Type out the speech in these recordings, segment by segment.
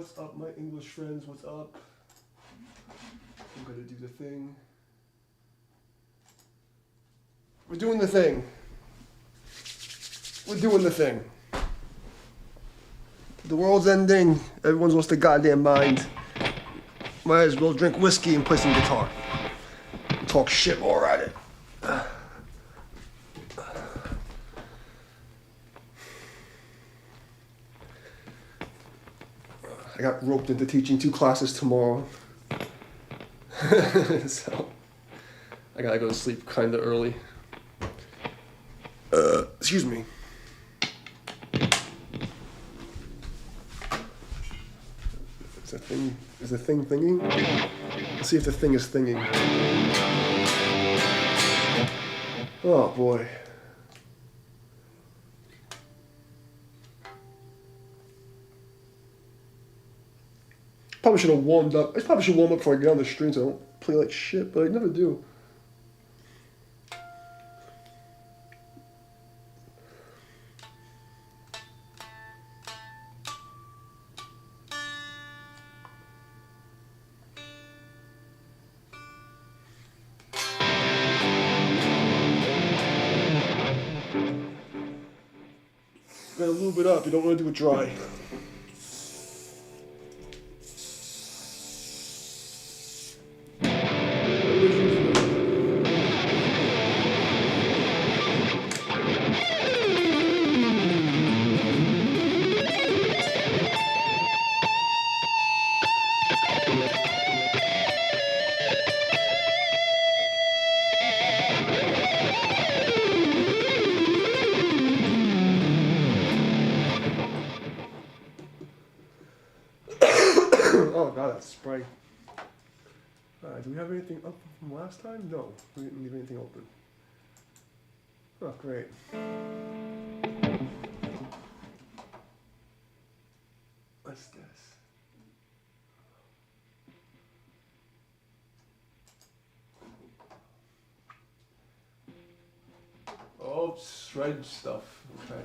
What's up, my English friends? What's up? I'm gonna do the thing. We're doing the thing. We're doing the thing. The world's ending. Everyone's lost their goddamn mind. Might as well drink whiskey and play some guitar. Talk shit while we're at it. I got roped into teaching 2 classes tomorrow. So I gotta go to sleep kinda early. Excuse me. Is the thing thinking? Let's see if the thing is thinking. Oh boy. Probably should have warmed up. I probably should warm up before I get on the stream so I don't play like shit, but I never do. Gotta lube it up. You don't want to do it dry. Oh god, that spray. Alright, do we have anything up from last time? No, we didn't leave anything open. Oh, great. What's this? Oh, shred stuff. Okay.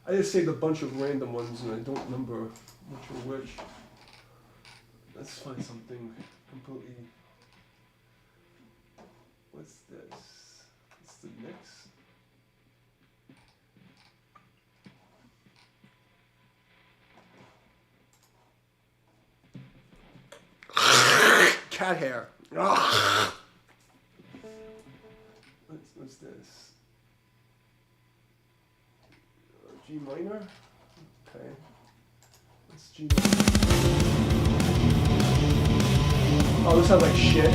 I just saved a bunch of random ones and I don't remember which were which. Let's find something completely. What's this? It's the mix. Cat hair. What's this? G minor? Okay. What's G minor? Oh, this sounds like shit.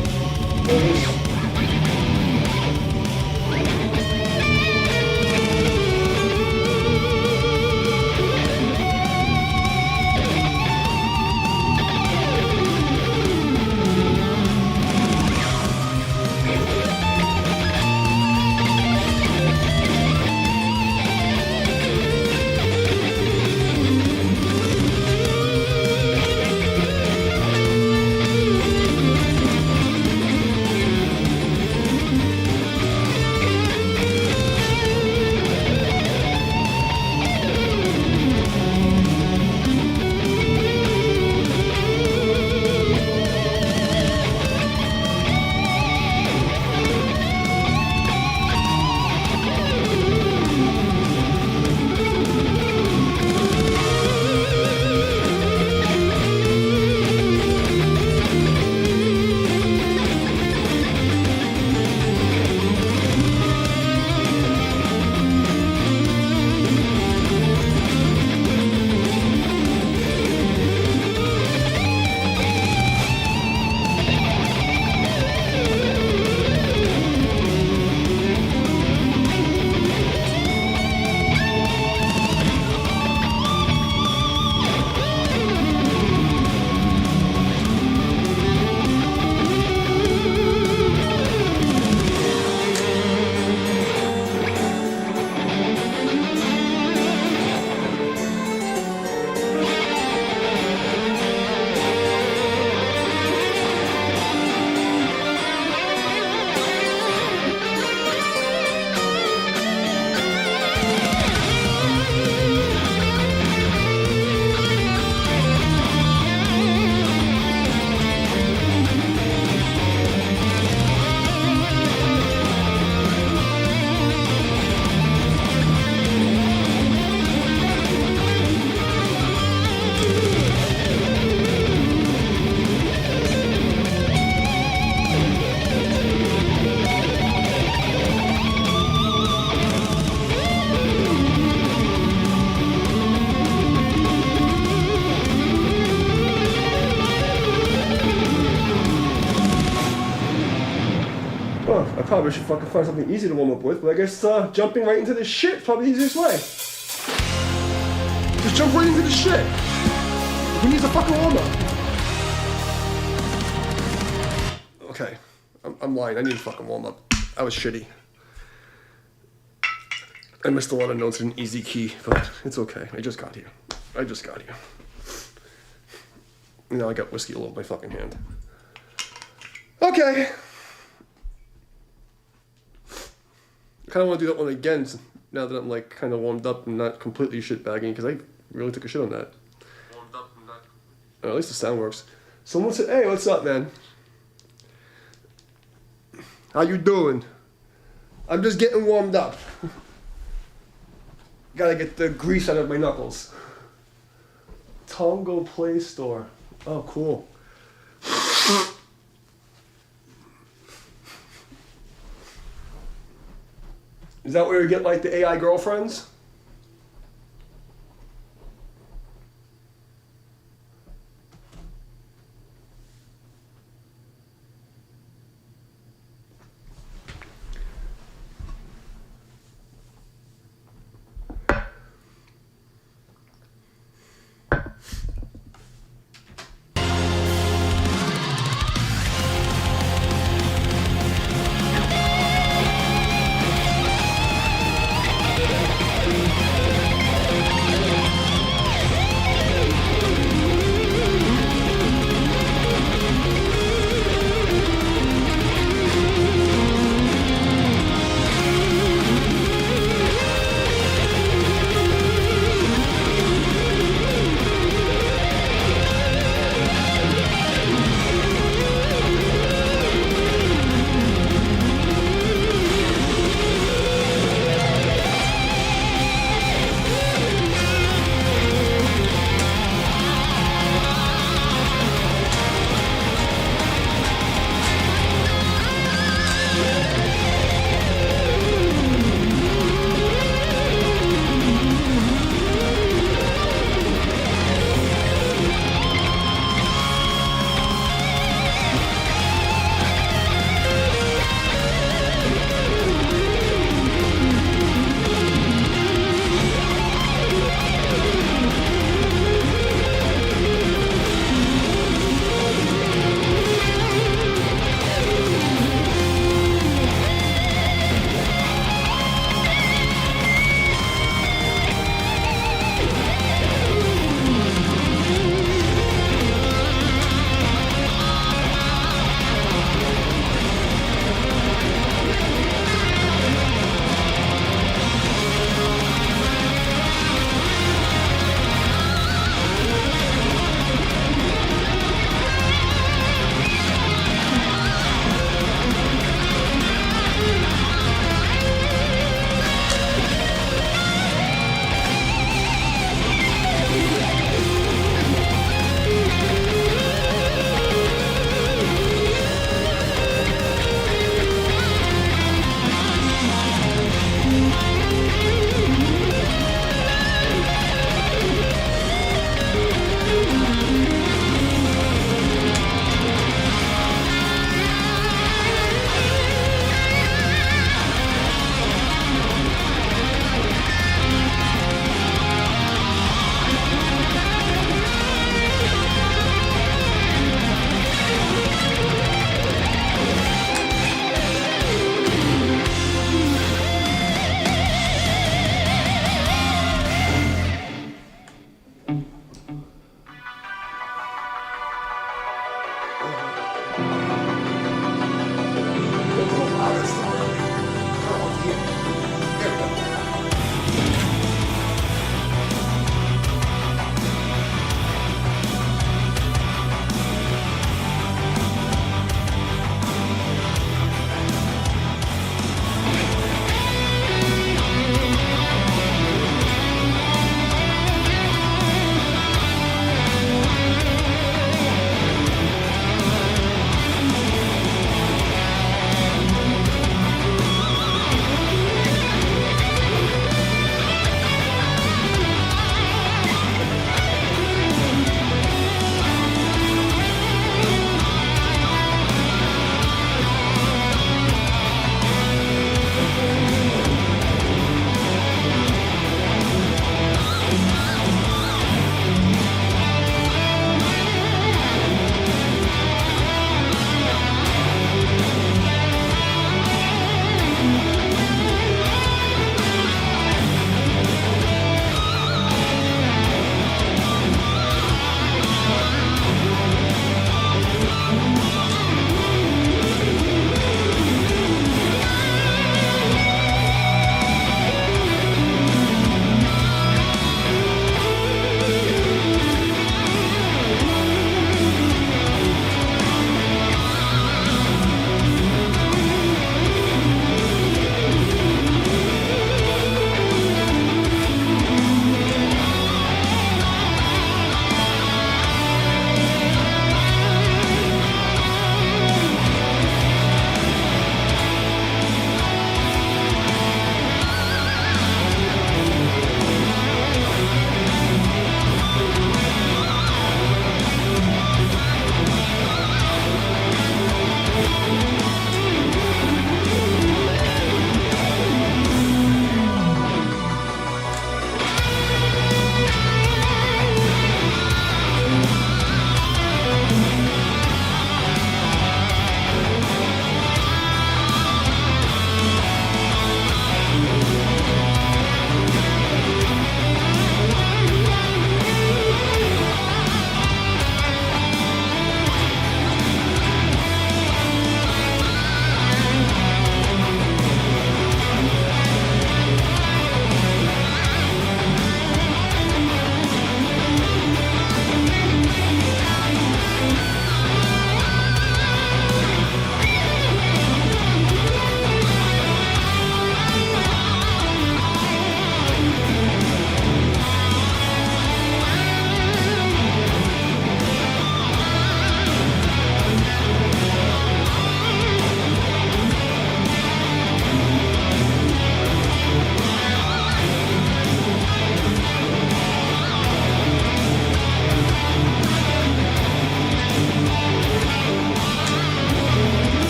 probably should fucking find something easy to warm up with, but I guess jumping right into this shit is probably the easiest way. Just jump right into the shit. Who needs a fucking warm up? Okay, I'm lying. I need a fucking warm up. I was shitty. I missed a lot of notes in easy key, but it's okay. I just got here. Now I got whiskey all over my fucking hand. Okay. I kind of want to do that one again now that I'm like kind of warmed up and not completely shitbagging because I really took a shit on that. Warmed up and not. At least the sound works. Someone said, "Hey, what's up, man? How you doing?" I'm just getting warmed up. Gotta get the grease out of my knuckles. Tongo Play Store. Oh, cool. Is that where you get like the AI girlfriends?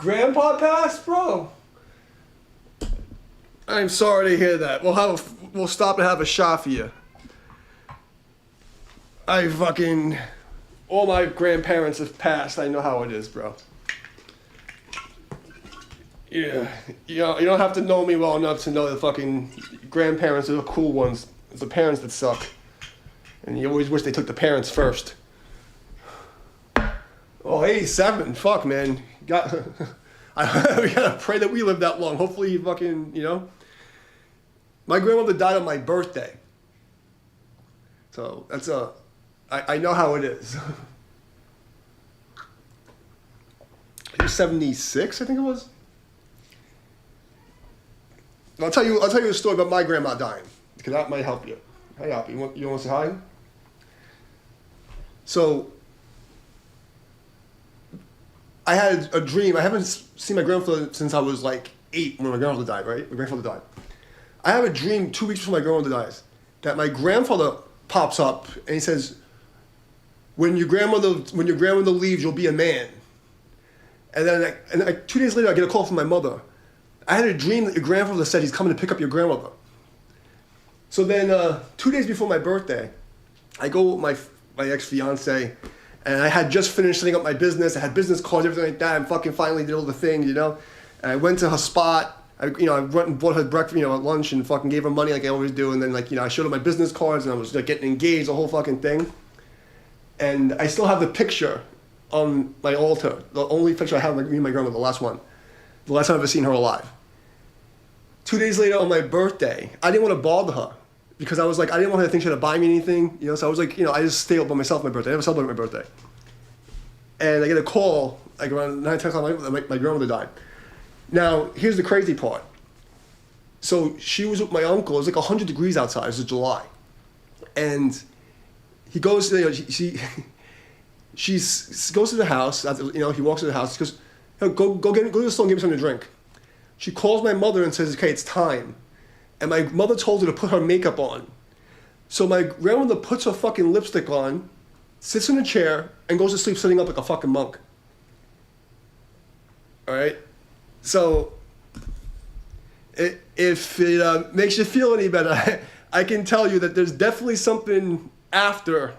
grandpa passed, bro. I'm sorry to hear that. We'll stop and have a shot for you. All my grandparents have passed. I know how it is, bro. Yeah, you don't have to know me well enough to know the fucking grandparents are the cool ones. It's the parents that suck. And you always wish they took the parents first. Oh, 87. Fuck, man. We gotta pray that we live that long. Hopefully, fucking, My grandmother died on my birthday. So, I know how it is. He was 76, I think it was. I'll tell you a story about my grandma dying, because that might help you. Hey, Hoppy, you want to say hi? So, I had a dream. I haven't seen my grandfather since I was like 8 when my grandfather died, right? My grandfather died. I have a dream 2 weeks before my grandmother dies that my grandfather pops up and he says, when your grandmother leaves, you'll be a man. And then 2 days later, I get a call from my mother. I had a dream that your grandfather said he's coming to pick up your grandmother. So then 2 days before my birthday, I go with my ex-fiance, and I had just finished setting up my business. I had business cards, everything like that, and fucking finally did all the things, And I went to her spot. I went and bought her breakfast, at lunch, and fucking gave her money like I always do. And then I showed her my business cards, and I was getting engaged, the whole fucking thing. And I still have the picture on my altar. The only picture I have of me and my grandmother, the last one. The last time I've ever seen her alive. 2 days later on my birthday, I didn't want to bother her because I was like, I didn't want her to think she had to buy me anything, So I was like, I just stay up by myself on my birthday. I never celebrate my birthday. And I get a call, like around 9, 10 o'clock, my grandmother died. Now, here's the crazy part. So she was with my uncle. It was like 100 degrees outside. It was July. And he goes, she goes to the house. He walks to the house. He goes, go to the store and give me something to drink. She calls my mother and says, okay, it's time. And my mother told her to put her makeup on. So my grandmother puts her fucking lipstick on, sits in a chair, and goes to sleep sitting up like a fucking monk. All right? So, if it makes you feel any better, I can tell you that there's definitely something after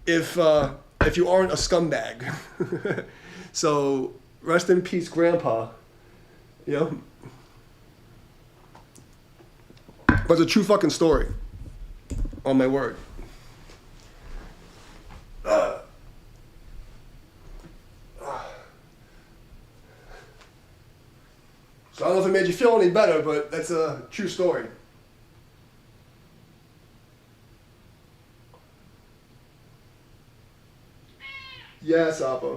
if you aren't a scumbag. So, rest in peace, Grandpa. But it's a true fucking story. On my word. So I don't know if it made you feel any better, but that's a true story. Yes, Appa.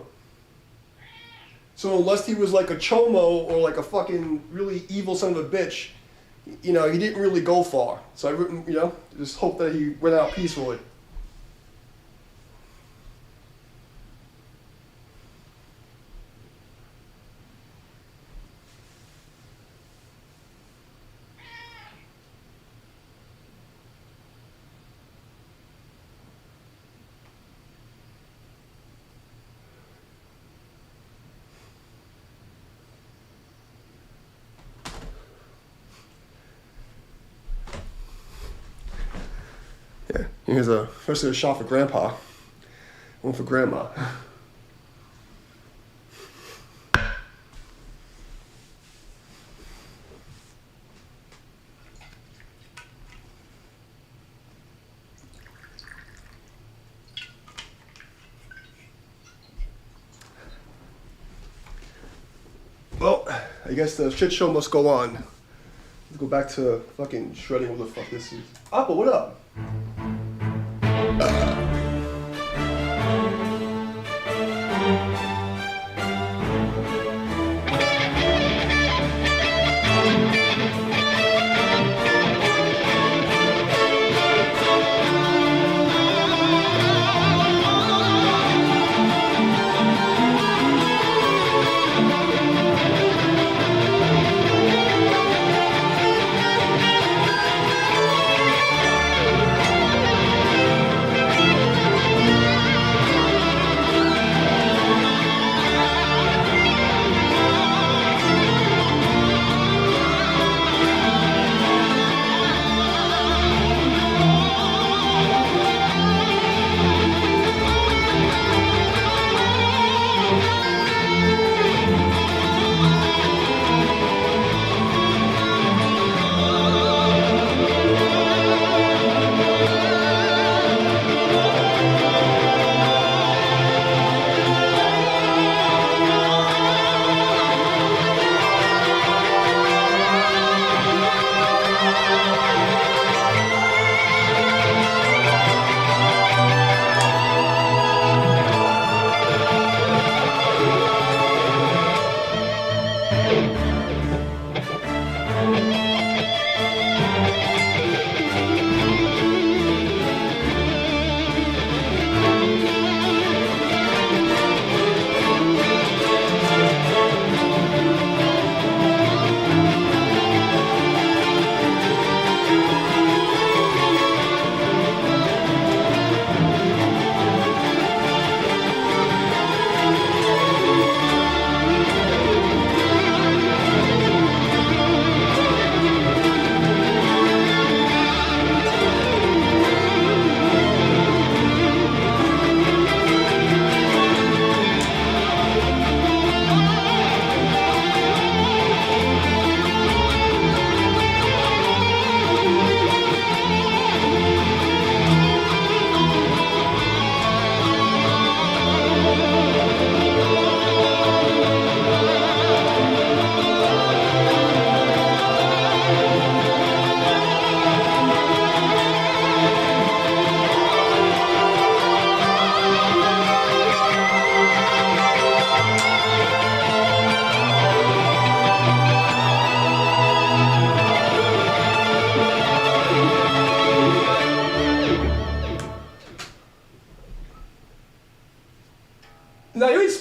So unless he was like a chomo or like a fucking really evil son of a bitch, he didn't really go far. So I, just hope that he went out peacefully. Yeah, here's first a shot for Grandpa, one for Grandma. Well, I guess the shit show must go on. Let's go back to fucking shredding what the fuck this is. Appa, what up?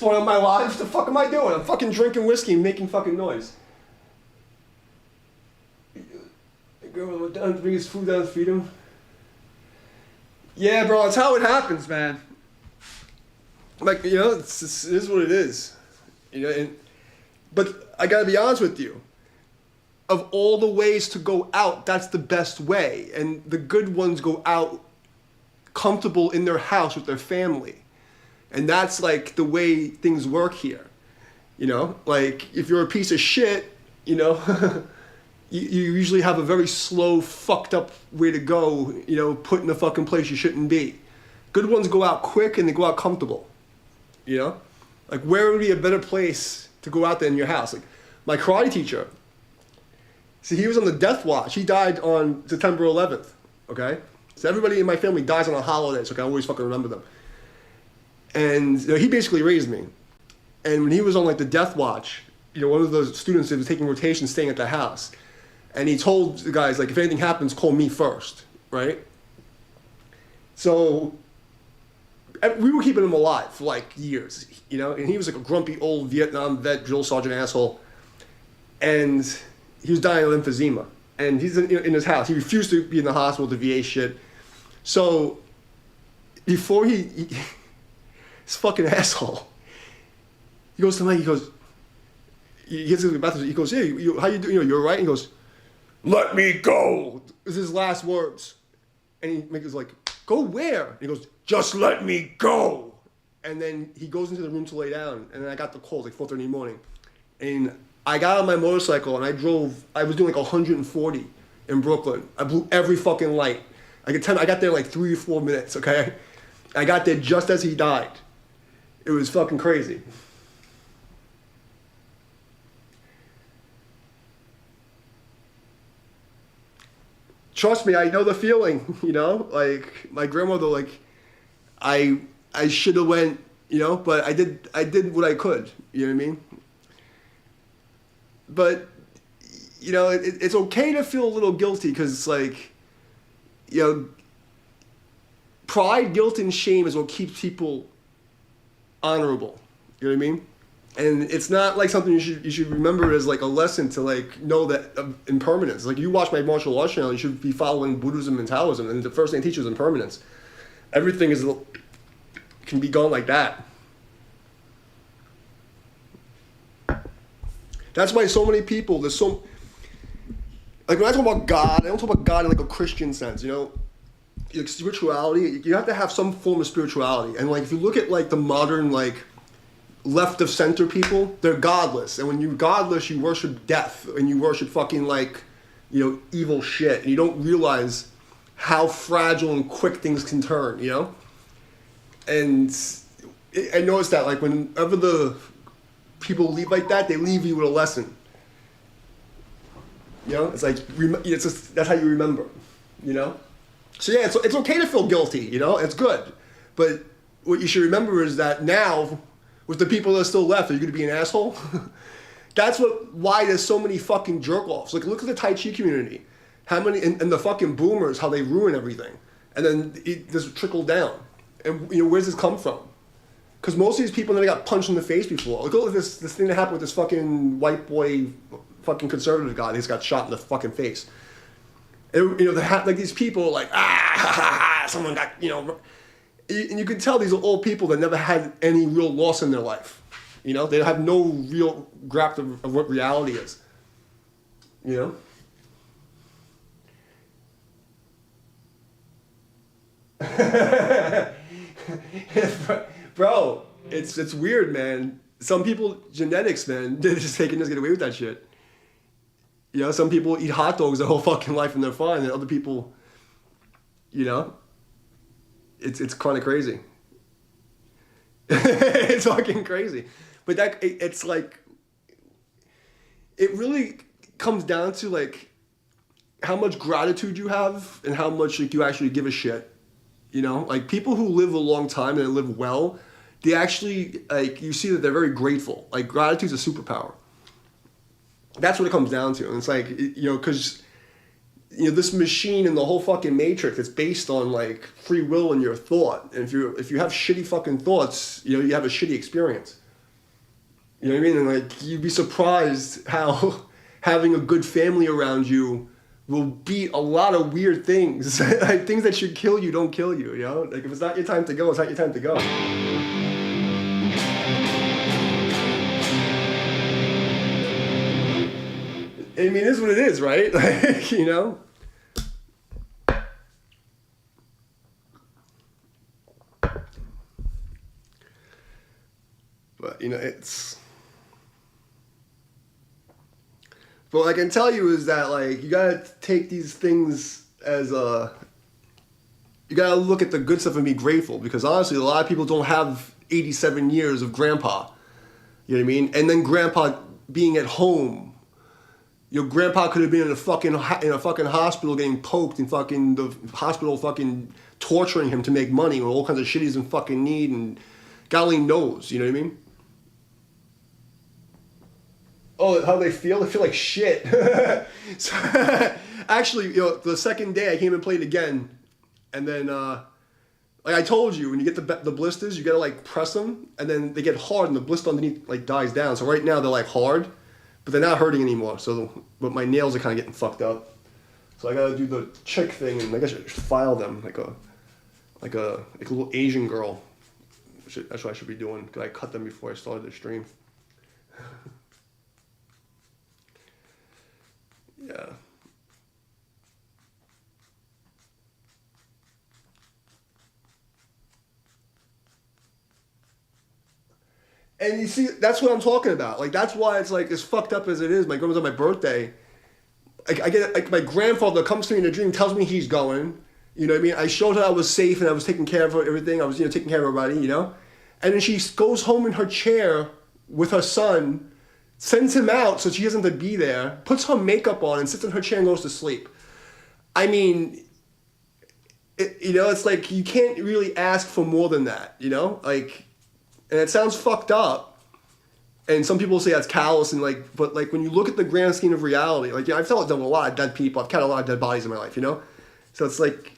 phone on my live. What the fuck am I doing? I'm fucking drinking whiskey and making fucking noise. Girl went down, bring his food down, feed him. Yeah, bro, that's how it happens, man. Like, you know, it is what it is. You know, but I gotta be honest with you. Of all the ways to go out, that's the best way. And the good ones go out comfortable in their house with their family. And that's like the way things work here. You know, like if you're a piece of shit, you know, you usually have a very slow, fucked up way to go, you know, put in a fucking place you shouldn't be. Good ones go out quick and they go out comfortable. You know? Like where would be a better place to go out than your house? Like my karate teacher, see, he was on the death watch. He died on September 11th, okay? So everybody in my family dies on a holiday, so I can always fucking remember them. And you know, he basically raised me. And when he was on like the death watch, you know, one of the students that was taking rotation staying at the house, and he told the guys, like, if anything happens, call me first, right? So we were keeping him alive for like years, you know? And he was like a grumpy old Vietnam vet, drill sergeant asshole. And he was dying of emphysema. And he's in his house. He refused to be in the hospital, the VA shit. So before this fucking asshole, he goes to me, he gets to the bathroom, he goes, hey, how you doing? You know, you're right? He goes, let me go. This is his last words. And he makes like, go where? And he goes, just let me go. And then he goes into the room to lay down. And then I got the call, like 4:30 in the morning. And I got on my motorcycle and I was doing like 140 in Brooklyn. I blew every fucking light. I got there in like 3 or 4 minutes, okay? I got there just as he died. It was fucking crazy. Trust me, I know the feeling, you know? Like, my grandmother, like, I should have went, you know? But I did what I could, you know what I mean? But, you know, it's okay to feel a little guilty because it's like, you know, pride, guilt, and shame is what keeps people honorable. You know what I mean? And it's not like something you should remember as like a lesson to like know that impermanence. Like you watch my martial arts channel, you should be following Buddhism and Taoism, and the first thing it teaches is impermanence. Everything can be gone like that. That's why so many people, like when I talk about God, I don't talk about God in like a Christian sense, you know? Like spirituality, you have to have some form of spirituality. And like if you look at like the modern like left of center people, they're godless. And when you're godless, you worship death and you worship fucking like, you know, evil shit. And you don't realize how fragile and quick things can turn, you know? And I noticed that like whenever the people leave like that, they leave you with a lesson. You know, it's like, that's how you remember, you know? So yeah, it's okay to feel guilty, you know? It's good. But what you should remember is that now, with the people that are still left, are you going to be an asshole? That's why there's so many fucking jerk-offs. Like, look at the Tai Chi community. How many, and the fucking boomers, how they ruin everything. And then it just trickled down. And, you know, where's this come from? Because most of these people never got punched in the face before. Look at this thing that happened with this fucking white boy, fucking conservative guy. He just got shot in the fucking face. And, you know, like these people like, someone got, you know. And you can tell these are old people that never had any real loss in their life. You know, they have no real grasp of what reality is. You know? Bro, it's weird, man. Some people, genetics, man, they just get away with that shit. You know, some people eat hot dogs their whole fucking life and they're fine, and other people, you know, it's kind of crazy. It's fucking crazy. But it's like, it really comes down to like how much gratitude you have and how much like you actually give a shit. You know, like people who live a long time and live well, they actually, like, you see that they're very grateful. Like, gratitude's a superpower. That's what it comes down to. And it's like, you know, because, you know, this machine and the whole fucking matrix, it's based on, like, free will and your thought. And if you have shitty fucking thoughts, you know, you have a shitty experience. You know what I mean? And like you'd be surprised how having a good family around you will beat a lot of weird things. Like things that should kill you don't kill you, you know? Like if it's not your time to go, it's not your time to go. I mean, it is what it is, right? Like, you know? But, you know, it's... But what I can tell you is that, like, you gotta take these things as a... You gotta look at the good stuff and be grateful. Because honestly, a lot of people don't have 87 years of grandpa. You know what I mean? And then grandpa being at home. Your grandpa could have been in a fucking hospital getting poked and fucking the hospital fucking torturing him to make money or all kinds of shit he doesn't fucking need and God only knows, you know what I mean? Oh, how they feel? They feel like shit. So, actually, you know, the second day I came and played again, and then, like I told you, when you get the blisters, you gotta like press them, and then they get hard, and the blister underneath like dies down. So right now they're like hard, but they're not hurting anymore. So, but my nails are kind of getting fucked up. So I gotta do the chick thing, and I guess I should file them like a little Asian girl. That's what I should be doing, because I cut them before I started the stream. Yeah. And you see, that's what I'm talking about. Like, that's why it's like as fucked up as it is. My grandma's on my birthday. I get like my grandfather comes to me in a dream, tells me he's going. You know what I mean? I showed her I was safe and I was taking care of her, everything. I was, taking care of everybody, you know? And then she goes home in her chair with her son, sends him out so she doesn't have to be there, puts her makeup on and sits in her chair and goes to sleep. I mean, it's like you can't really ask for more than that, you know? Like, and it sounds fucked up. And some people say that's callous and like, but like when you look at the grand scheme of reality, like I've dealt with a lot of dead people. I've counted a lot of dead bodies in my life, you know? So it's like,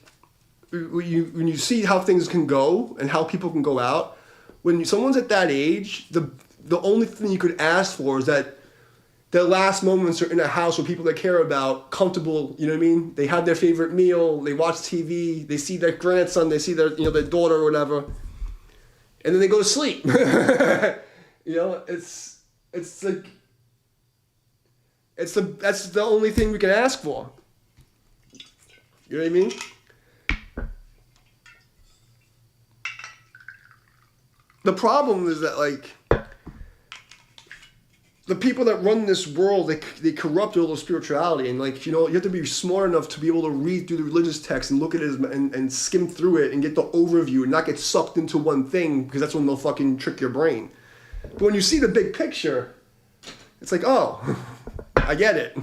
when you see how things can go and how people can go out, when someone's at that age, the only thing you could ask for is that their last moments are in a house with people they care about, comfortable, you know what I mean? They have their favorite meal, they watch TV, they see their grandson, they see their, their daughter or whatever, and then they go to sleep. It's like, that's the only thing we can ask for. You know what I mean? The problem is that, like, the people that run this world, they corrupt all the spirituality. And, like, you have to be smart enough to be able to read through the religious text and look at it and skim through it and get the overview and not get sucked into one thing, because that's when they'll fucking trick your brain. But when you see the big picture, it's like, oh, I get it.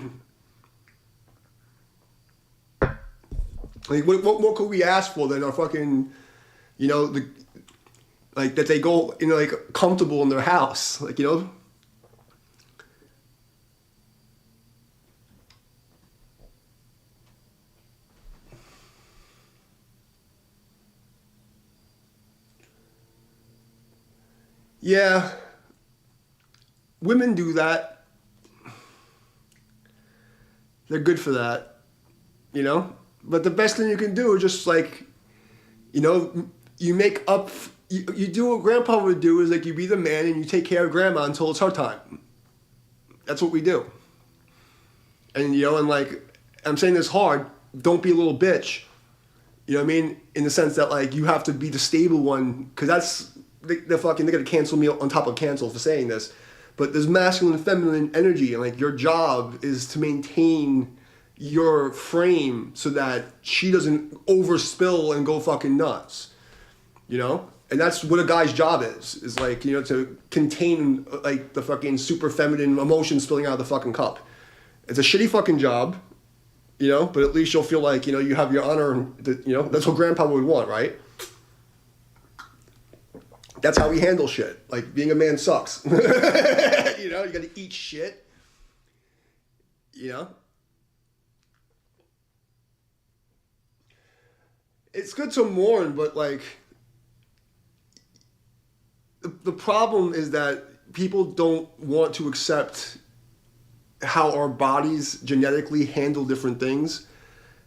Like, what could we ask for than our fucking, like that they go, like comfortable in their house, like, Yeah, women do that. They're good for that, But the best thing you can do is just like, you make up. You do what Grandpa would do, is like you be the man and you take care of Grandma until it's her time. That's what we do. And and like I'm saying this hard. Don't be a little bitch. You know what I mean? In the sense that like you have to be the stable one, because that's they're gonna cancel me on top of cancel for saying this. But there's masculine and feminine energy, and like your job is to maintain your frame so that she doesn't overspill and go fucking nuts. And that's what a guy's job is like, to contain like the fucking super feminine emotion spilling out of the fucking cup. It's a shitty fucking job, but at least you'll feel like, you have your honor, and that's what Grandpa would want, right? That's how we handle shit. Like, being a man sucks. You gotta eat shit. It's good to mourn, but like, the problem is that people don't want to accept how our bodies genetically handle different things,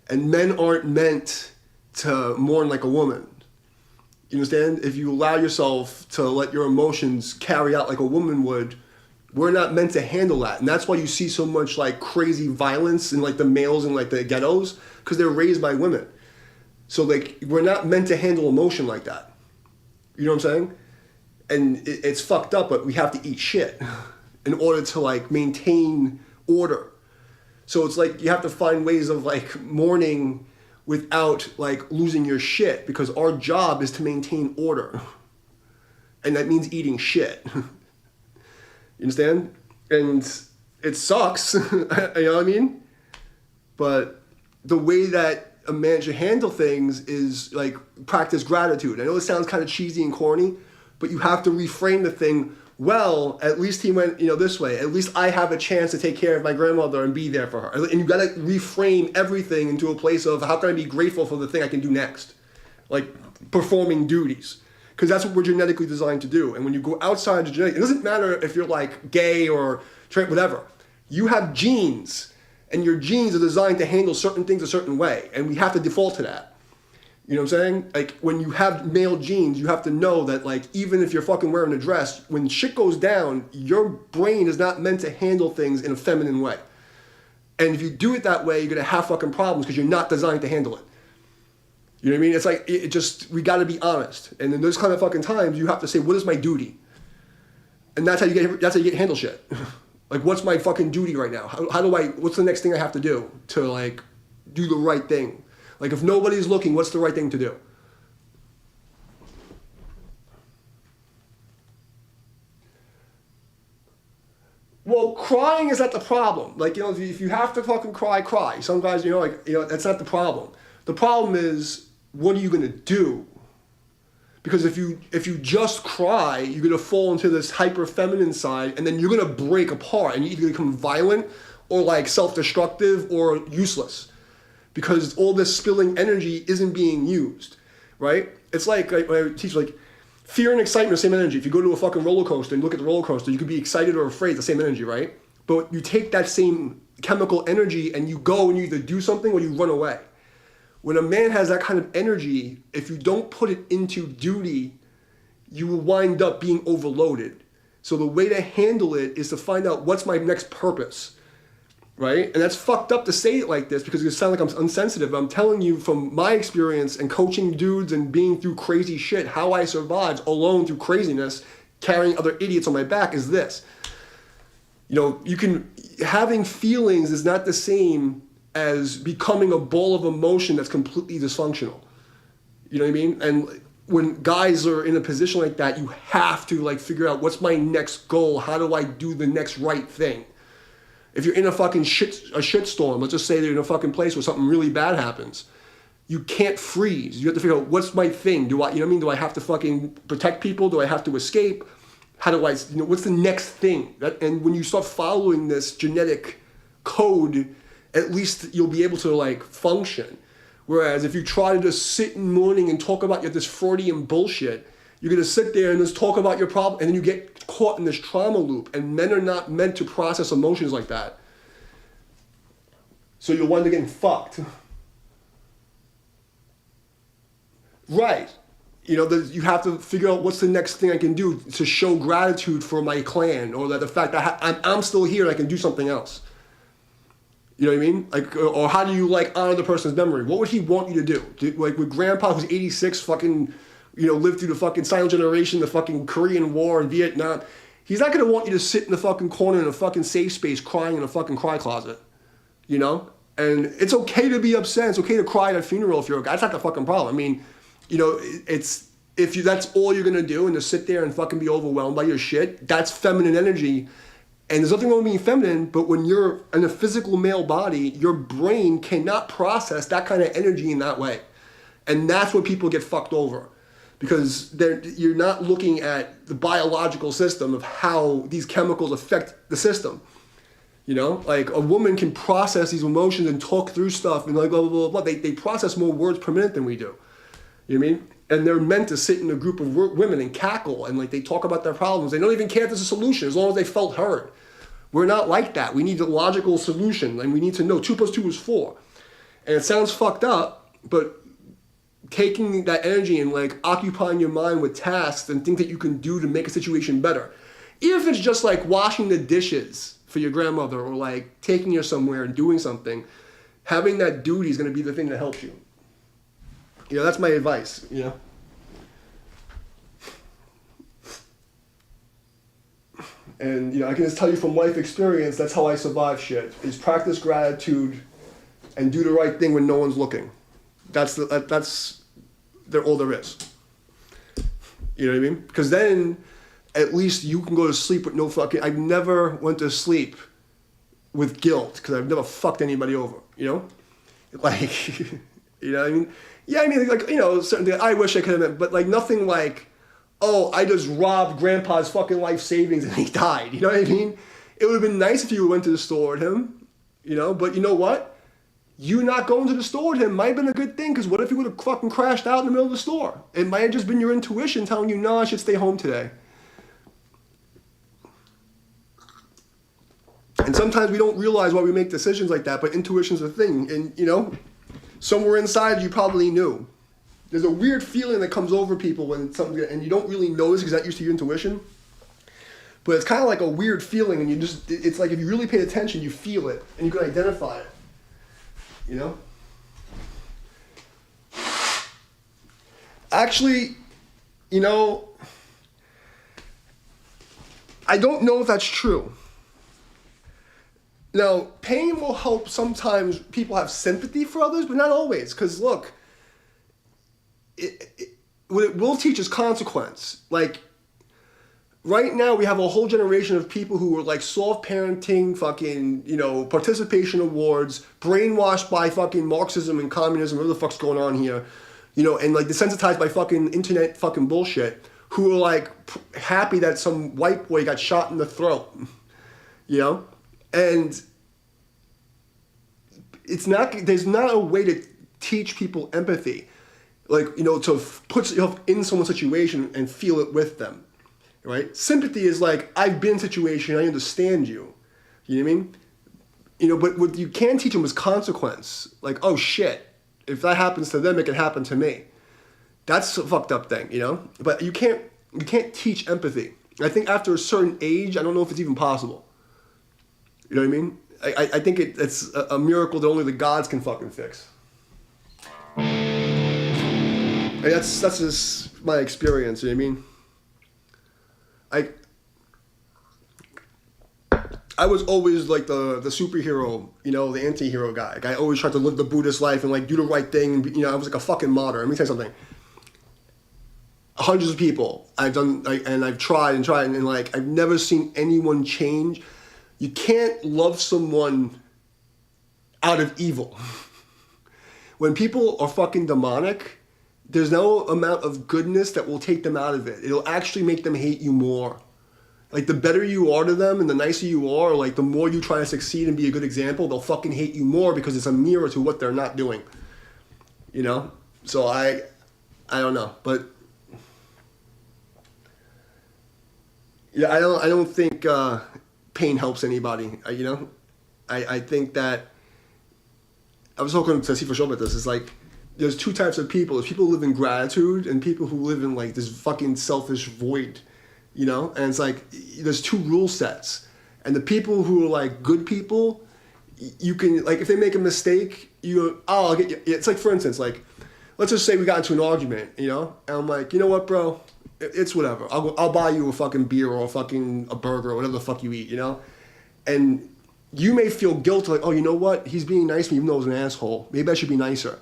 and men aren't meant to mourn like a woman. You understand? If you allow yourself to let your emotions carry out like a woman would, we're not meant to handle that. And that's why you see so much like crazy violence in like the males in like the ghettos, because they're raised by women. So like we're not meant to handle emotion like that. You know what I'm saying? And it's fucked up, but we have to eat shit in order to like maintain order. So it's like you have to find ways of like mourning without like losing your shit, because our job is to maintain order. And that means eating shit. You understand? And it sucks, you know what I mean? But the way that a man should handle things is like practice gratitude. I know it sounds kind of cheesy and corny, but you have to reframe the thing. Well, at least he went, this way. At least I have a chance to take care of my grandmother and be there for her. And you gotta reframe everything into a place of how can I be grateful for the thing I can do next? Like performing duties. Because that's what we're genetically designed to do. And when you go outside the genetic, it doesn't matter if you're like gay or straight, whatever. You have genes, and your genes are designed to handle certain things a certain way. And we have to default to that. You know what I'm saying? Like, when you have male genes, you have to know that, like, even if you're fucking wearing a dress, when shit goes down, your brain is not meant to handle things in a feminine way. And if you do it that way, you're gonna have fucking problems because you're not designed to handle it. You know what I mean? It's like, we gotta be honest. And in those kind of fucking times, you have to say, what is my duty? And that's how you get handle shit. Like, what's my fucking duty right now? What's the next thing I have to do to, like, do the right thing? Like, if nobody's looking, what's the right thing to do? Well, crying is not the problem. Like, if you have to fucking cry, cry. Some guys, that's not the problem. The problem is, what are you gonna do? Because if you just cry, you're gonna fall into this hyper feminine side, and then you're gonna break apart, and you're either gonna become violent, or like self-destructive, or useless. Because all this spilling energy isn't being used, right? It's like when I teach, like, fear and excitement are the same energy. If you go to a fucking roller coaster and look at the roller coaster, you could be excited or afraid, the same energy, right? But you take that same chemical energy and you go and you either do something or you run away. When a man has that kind of energy, if you don't put it into duty, you will wind up being overloaded. So the way to handle it is to find out what's my next purpose. Right? And that's fucked up to say it like this because it sounds like I'm insensitive. But I'm telling you from my experience and coaching dudes and being through crazy shit, how I survived alone through craziness, carrying other idiots on my back is this. Having feelings is not the same as becoming a ball of emotion that's completely dysfunctional. You know what I mean? And when guys are in a position like that, you have to like figure out what's my next goal? How do I do the next right thing? If you're in a fucking shitstorm, let's just say they're in a fucking place where something really bad happens, you can't freeze. You have to figure out what's my thing. Do I have to fucking protect people? Do I have to escape? How do I, what's the next thing? And when you start following this genetic code, at least you'll be able to like function. Whereas if you try to just sit in mourning and talk about this Freudian bullshit, you're going to sit there and just talk about your problem, and then you get caught in this trauma loop, and men are not meant to process emotions like that. So you'll wind up getting fucked. Right. You have to figure out what's the next thing I can do to show gratitude for my clan, or that the fact that I'm still here and I can do something else. You know what I mean? Like, or how do you like honor the person's memory? What would he want you to do? Like with Grandpa, who's 86, fucking, lived through the fucking silent generation, the fucking Korean War and Vietnam. He's not gonna want you to sit in the fucking corner in a fucking safe space crying in a fucking cry closet. And it's okay to be upset. It's okay to cry at a funeral if you're a guy. That's not the fucking problem. I mean, that's all you're gonna do and to sit there and fucking be overwhelmed by your shit, that's feminine energy. And there's nothing wrong with being feminine, but when you're in a physical male body, your brain cannot process that kind of energy in that way. And that's where people get fucked over. Because you're not looking at the biological system of how these chemicals affect the system. Like a woman can process these emotions and talk through stuff and like blah, blah, blah, blah. They process more words per minute than we do. You know what I mean? And they're meant to sit in a group of women and cackle and like they talk about their problems. They don't even care if there's a solution as long as they felt heard. We're not like that. We need a logical solution, and we need to know 2 + 2 is 4. And it sounds fucked up, but taking that energy and like occupying your mind with tasks and things that you can do to make a situation better. Even if it's just like washing the dishes for your grandmother or like taking her somewhere and doing something, having that duty is going to be the thing that helps you. You know, that's my advice, you know. And, you know, I can just tell you from life experience, that's how I survive shit, is practice gratitude and do the right thing when no one's looking. That's all there is. You know what I mean? Because then, at least you can go to sleep with no fucking... I never went to sleep with guilt, because I've never fucked anybody over, you know? Like, you know what I mean? Yeah, I mean, like, you know, certain things I wish I could have, but like nothing like, oh, I just robbed grandpa's fucking life savings and he died. You know what I mean? It would have been nice if you went to the store with him, you know, but you know what? You not going to the store with him might have been a good thing, because what if you would have fucking crashed out in the middle of the store? It might have just been your intuition telling you, no, I should stay home today. And sometimes we don't realize why we make decisions like that, but intuition's a thing. And, you know, somewhere inside you probably knew. There's a weird feeling that comes over people when something, and you don't really notice because that used to your intuition. But it's kind of like a weird feeling, and it's like if you really pay attention, you feel it, and you can identify it. You know? Actually, you know, I don't know if that's true. Now, pain will help sometimes people have sympathy for others, but not always. Because look, what it will teach is consequence. Like, right now we have a whole generation of people who are like soft parenting, fucking, you know, participation awards, brainwashed by fucking Marxism and communism, whatever the fuck's going on here, you know, and like desensitized by fucking internet fucking bullshit, who are like happy that some white boy got shot in the throat, you know? And it's not, there's not a way to teach people empathy. Like, you know, to put yourself in someone's situation and feel it with them, right? Sympathy is like, I've been in a situation, I understand you. You know what I mean? You know, but what you can teach them is consequence. Like, oh shit, if that happens to them, it can happen to me. That's a fucked up thing, you know? But you can't teach empathy. I think after a certain age, I don't know if it's even possible. You know what I mean? I think it's a miracle that only the gods can fucking fix. And that's just my experience, you know what I mean? I was always like the superhero, you know, the anti-hero guy. Like, I always tried to live the Buddhist life and like do the right thing. And, you know, I was like a fucking martyr. Let me tell you something. Hundreds of people I've done, like, and I've tried and like I've never seen anyone change. You can't love someone out of evil. When people are fucking demonic, there's no amount of goodness that will take them out of it. It'll actually make them hate you more. Like, the better you are to them and the nicer you are, like, the more you try to succeed and be a good example, they'll fucking hate you more because it's a mirror to what they're not doing. You know? So I don't know. But yeah, I don't think pain helps anybody. You know? I think that I was talking to Sifa Show about this. It's like, there's two types of people. There's people who live in gratitude and people who live in like this fucking selfish void, you know? And it's like, there's two rule sets. And the people who are like good people, you can, like, if they make a mistake, you go, oh, I'll get you. It's like, for instance, like, let's just say we got into an argument, you know? And I'm like, you know what, bro? It's whatever. I'll buy you a fucking beer or a burger or whatever the fuck you eat, you know? And you may feel guilty, like, oh, you know what? He's being nice to me even though he's an asshole. Maybe I should be nicer.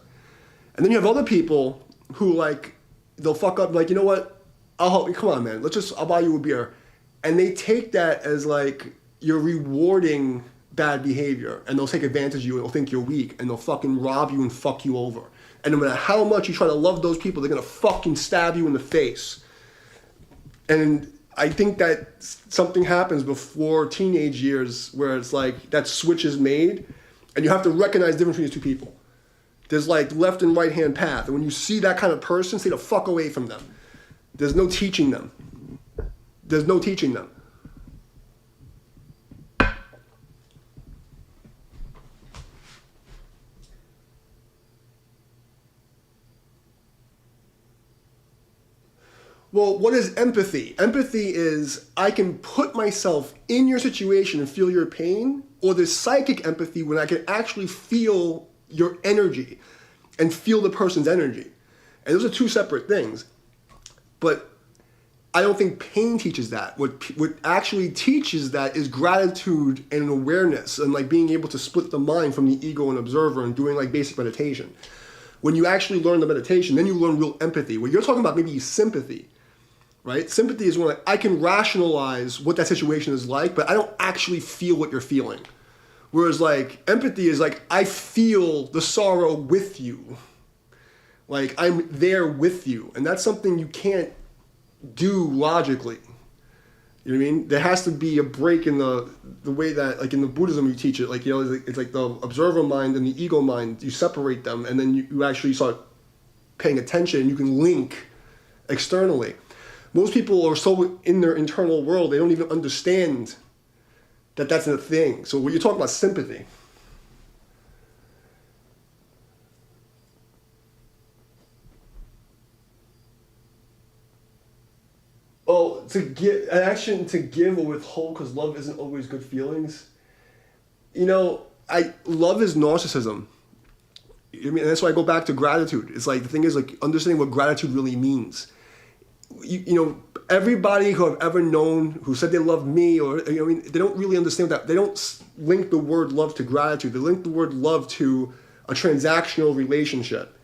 And then you have other people who, like, they'll fuck up, like, you know what? I'll help you. Come on, man. I'll buy you a beer. And they take that as, like, you're rewarding bad behavior. And they'll take advantage of you and they'll think you're weak. And they'll fucking rob you and fuck you over. And no matter how much you try to love those people, they're going to fucking stab you in the face. And I think that something happens before teenage years where it's like that switch is made. And you have to recognize the difference between these two people. There's like left and right hand path. And when you see that kind of person, stay the fuck away from them. There's no teaching them. There's no teaching them. Well, what is empathy? Empathy is I can put myself in your situation and feel your pain, or there's psychic empathy when I can actually feel your energy and feel the person's energy. And those are two separate things. But I don't think pain teaches that. What actually teaches that is gratitude and awareness and like being able to split the mind from the ego and observer and doing like basic meditation. When you actually learn the meditation, then you learn real empathy. What you're talking about maybe sympathy, right? Sympathy is when like, I can rationalize what that situation is like, but I don't actually feel what you're feeling. Whereas like empathy is like, I feel the sorrow with you. Like I'm there with you. And that's something you can't do logically. You know what I mean? There has to be a break in the way that, like in the Buddhism you teach it, like, you know, it's like the observer mind and the ego mind, you separate them and then you actually start paying attention and you can link externally. Most people are so in their internal world, they don't even understand that that's a thing. So when you're talking about sympathy, oh, to give an action to give or withhold because love isn't always good feelings. You know, love is narcissism. I mean, that's why I go back to gratitude. It's like the thing is like understanding what gratitude really means. You know, everybody who I've ever known who said they love me, or you know, I mean, they don't really understand that. They don't link the word love to gratitude. They link the word love to a transactional relationship,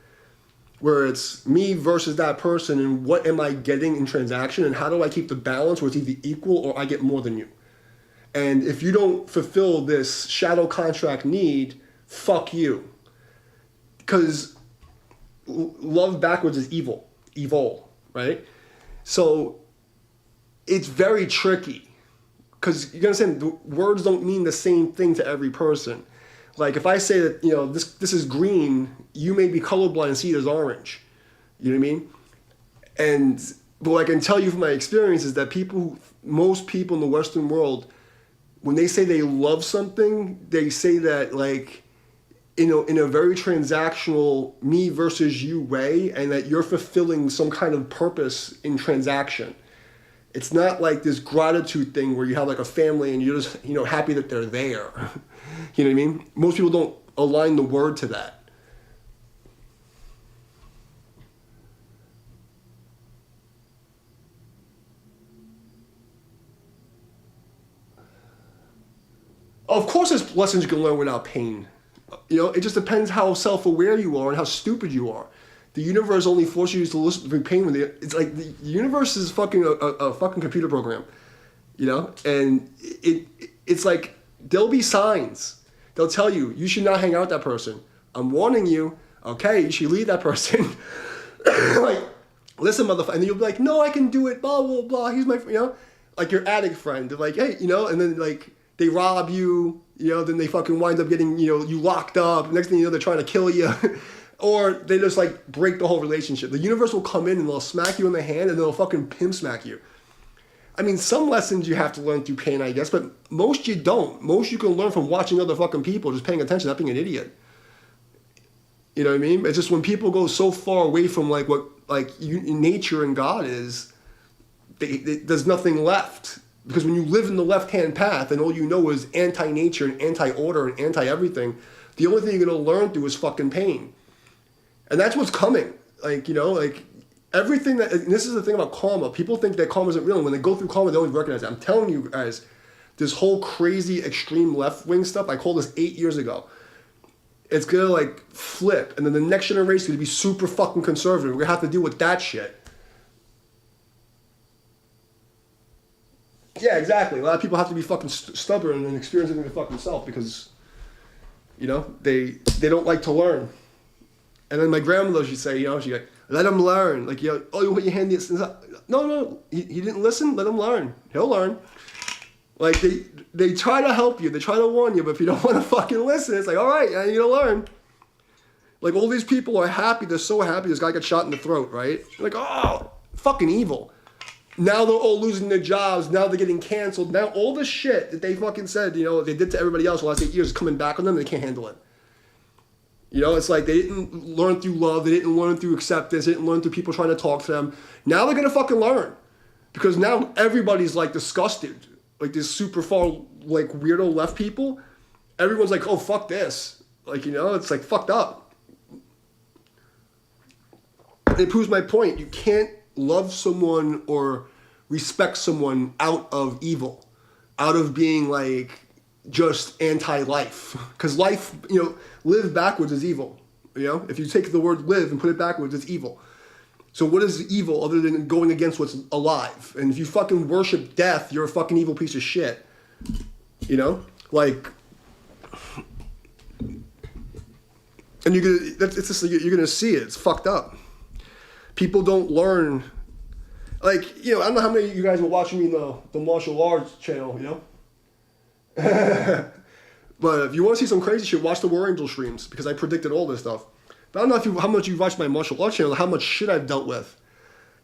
where it's me versus that person, and what am I getting in transaction, and how do I keep the balance where it's either equal or I get more than you. And if you don't fulfill this shadow contract need, fuck you. Because love backwards is evil, right? So it's very tricky because you gotta understand the words don't mean the same thing to every person. Like if I say that, you know, this is green, you may be colorblind and see it as orange. You know what I mean? And but what I can tell you from my experience is that most people in the Western world, when they say they love something, they say that like in a very transactional me versus you way, and that you're fulfilling some kind of purpose in transaction. It's not like this gratitude thing where you have like a family and you're just, you know, happy that they're there. You know what I mean? Most people don't align the word to that. Of course there's lessons you can learn without pain. You know, it just depends how self-aware you are and how stupid you are. The universe only forces you to listen through pain when it's like the universe is fucking a fucking computer program, you know? And it's like there'll be signs. They'll tell you, you should not hang out with that person. I'm warning you, okay, you should leave that person. Like, listen, motherfucker. And then you'll be like, no, I can do it, blah, blah, blah. He's my, you know? Like your addict friend. They're like, hey, you know? And then like, they rob you, you know, then they fucking wind up getting, you know, you locked up. Next thing you know, they're trying to kill you. Or they just like break the whole relationship. The universe will come in and they'll smack you in the hand and they'll fucking pimp smack you. I mean, some lessons you have to learn through pain, I guess, but most you don't. Most you can learn from watching other fucking people, just paying attention, not being an idiot. You know what I mean? It's just when people go so far away from like what like nature and God is, there's nothing left. Because when you live in the left-hand path and all you know is anti-nature and anti-order and anti-everything, the only thing you're going to learn through is fucking pain. And that's what's coming. Like, you know, like everything that, and this is the thing about karma. People think that karma isn't real. And when they go through karma, they always recognize it. I'm telling you guys, this whole crazy extreme left-wing stuff, I called this 8 years ago. It's going to like flip. And then the next generation is going to be super fucking conservative. We're going to have to deal with that shit. Yeah, exactly. A lot of people have to be fucking stubborn and experience it in their fucking self because, you know, they don't like to learn. And then my grandmother, she'd say, you know, she'd like, let him learn. Like, you know, oh, you put your hand in this. No, he didn't listen. Let him learn. He'll learn. Like, they try to help you. They try to warn you. But if you don't want to fucking listen, it's like, all right, I need to learn. Like, all these people are happy. They're so happy this guy got shot in the throat, right? Like, oh, fucking evil. Now they're all losing their jobs. Now they're getting canceled. Now all the shit that they fucking said, you know, they did to everybody else the last 8 years is coming back on them. They can't handle it. You know, it's like they didn't learn through love. They didn't learn through acceptance. They didn't learn through people trying to talk to them. Now they're going to fucking learn. Because now everybody's like disgusted. Like this super far, like weirdo left people. Everyone's like, oh, fuck this. Like, you know, it's like fucked up. It proves my point. You can't love someone or respect someone out of evil, out of being like just anti-life. Because life, you know, live backwards is evil. You know, if you take the word live and put it backwards, it's evil. So what is evil other than going against what's alive? And if you fucking worship death, you're a fucking evil piece of shit. You know, like, and it's just you're gonna see it. It's fucked up. People don't learn. Like, you know, I don't know how many of you guys were watching me in the martial arts channel, you know? But if you want to see some crazy shit, watch the War Angel streams, because I predicted all this stuff. But I don't know how much you've watched my martial arts channel, how much shit I've dealt with.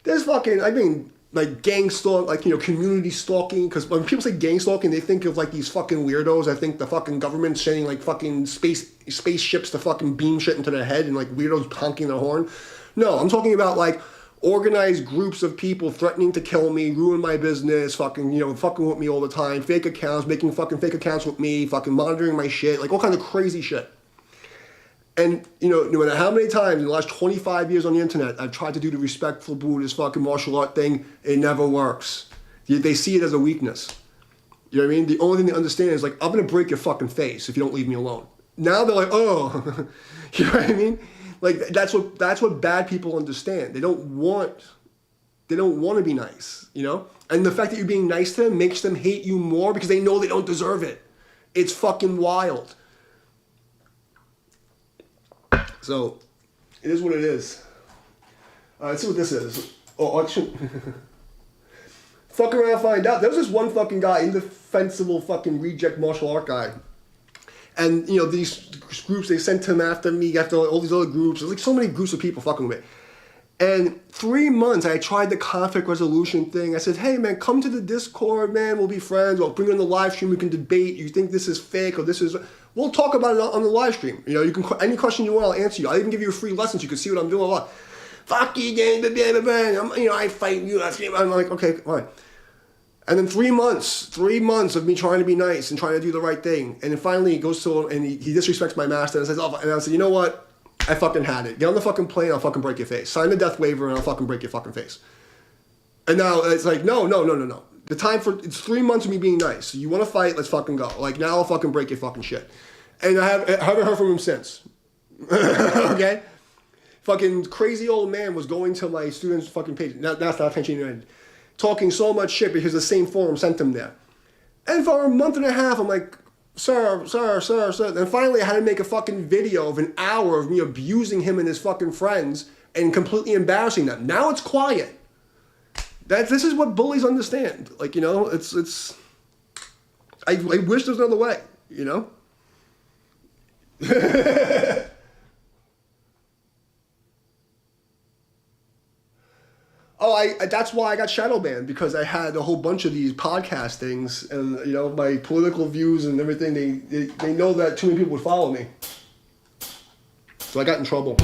There's fucking, I mean, like gang stalk, like, you know, community stalking, because when people say gang stalking, they think of like these fucking weirdos. I think the fucking government's sending like fucking spaceships to fucking beam shit into their head and like weirdos honking their horn. No, I'm talking about like organized groups of people threatening to kill me, ruin my business, fucking, you know, fucking with me all the time, fake accounts, making fucking fake accounts with me, fucking monitoring my shit, like all kinds of crazy shit. And, you know, no matter how many times in the last 25 years on the internet I've tried to do the respectful Buddhist fucking martial art thing, it never works. They see it as a weakness. You know what I mean? The only thing they understand is like, I'm gonna break your fucking face if you don't leave me alone. Now they're like, oh, you know what I mean? Like, that's what bad people understand. They don't want to be nice, you know? And the fact that you're being nice to them makes them hate you more because they know they don't deserve it. It's fucking wild. So, it is what it is. Let's see what this is. Oh, fuck around and find out. There was this one fucking guy, indefensible fucking reject martial art guy. And, you know, these groups, they sent him after me, after all these other groups. There's like so many groups of people fucking with me. And 3 months, I tried the conflict resolution thing. I said, hey, man, come to the Discord, man. We'll be friends. I'll bring you on the live stream. We can debate. You think this is fake or this is... We'll talk about it on the live stream. You know, you can any question you want, I'll answer you. I'll even give you a free lesson so you can see what I'm doing. Blah, blah. Fuck you, gang, blah, blah, blah. You know, I fight you. I'm like, okay, fine. And then 3 months of me trying to be nice and trying to do the right thing. And then finally he goes to him and he disrespects my master and says, oh, and I said, you know what? I fucking had it. Get on the fucking plane, I'll fucking break your face. Sign the death waiver and I'll fucking break your fucking face. And now it's like, no. The time for, it's 3 months of me being nice. So you want to fight, let's fucking go. Like, now I'll fucking break your fucking shit. And I haven't heard from him since. Okay? Fucking crazy old man was going to my students' fucking page. That's not Pension United. Talking so much shit because the same forum sent him there. And for a month and a half, I'm like, sir. And finally I had to make a fucking video of an hour of me abusing him and his fucking friends and completely embarrassing them. Now it's quiet. This is what bullies understand. Like, you know, it's I wish there was another way, you know? Oh, that's why I got shadow banned, because I had a whole bunch of these podcast things, and, you know, my political views and everything, they know that too many people would follow me. So I got in trouble.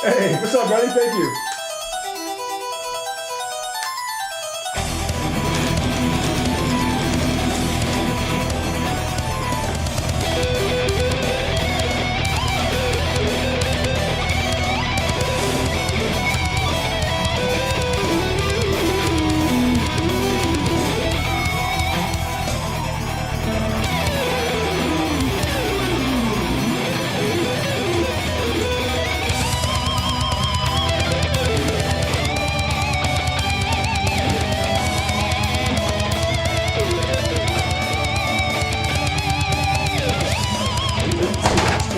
Hey, what's up, buddy? Thank you.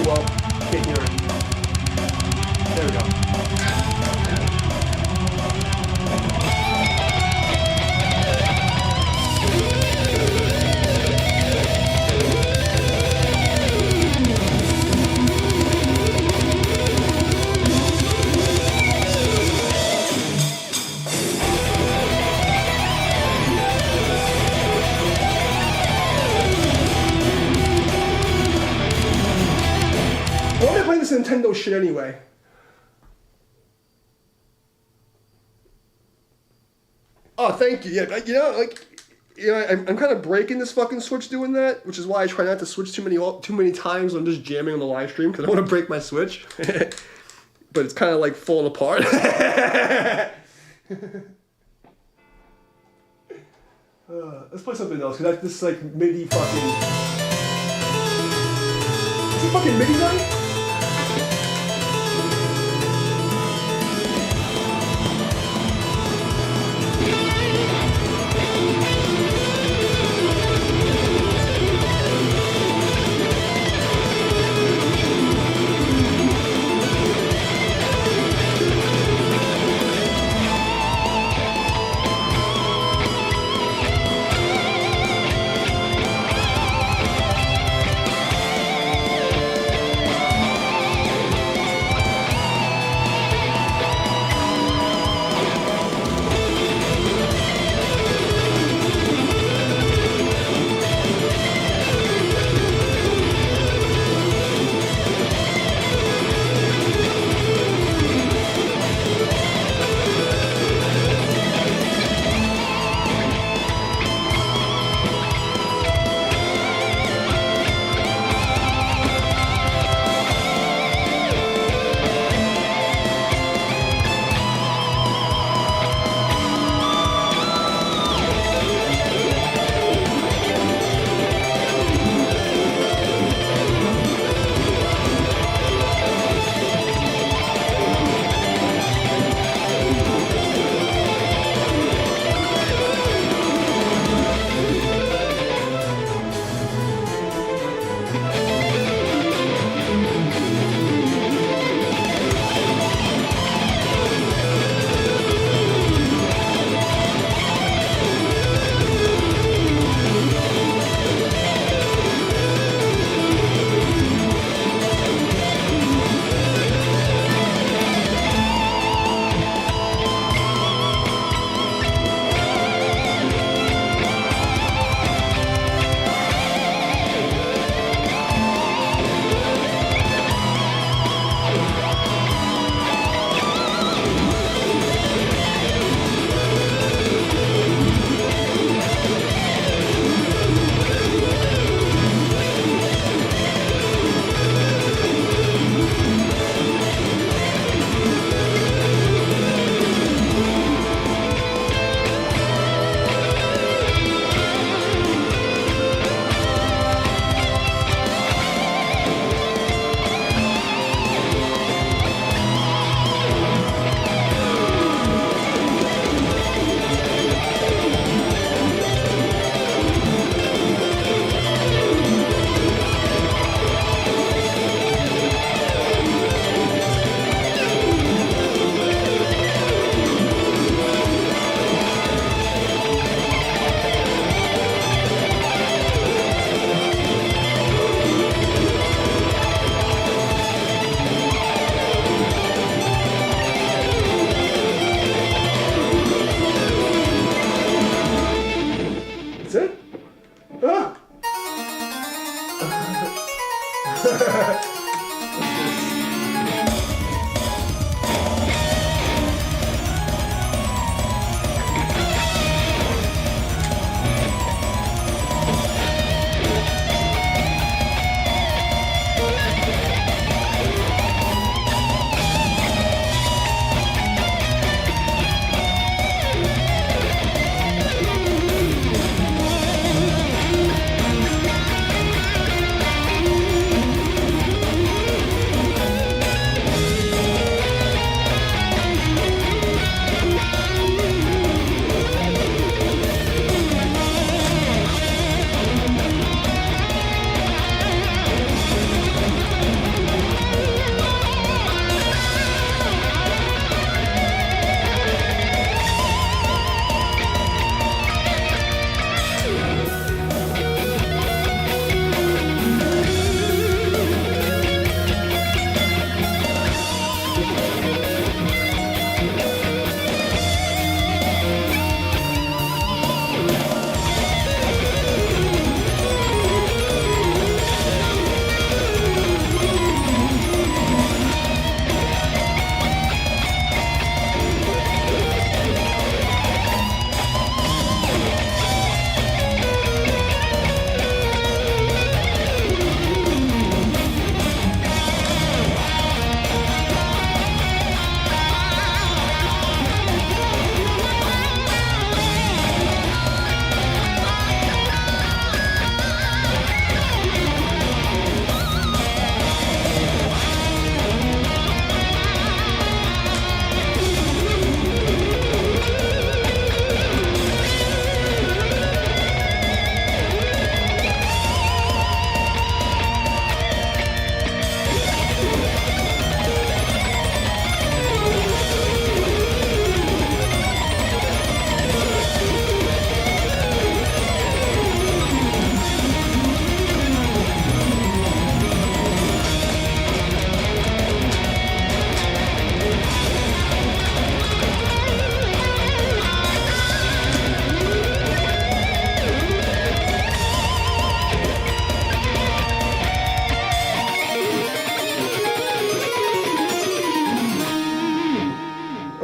Well, can't hear it. There we go. Why am I playing this Nintendo shit anyway? Oh, thank you. Yeah, I'm kind of breaking this fucking Switch doing that, which is why I try not to switch too many times when I'm just jamming on the live stream because I want to break my Switch. But it's kind of like falling apart. Let's play something else because this is like MIDI fucking. Is it fucking MIDI night?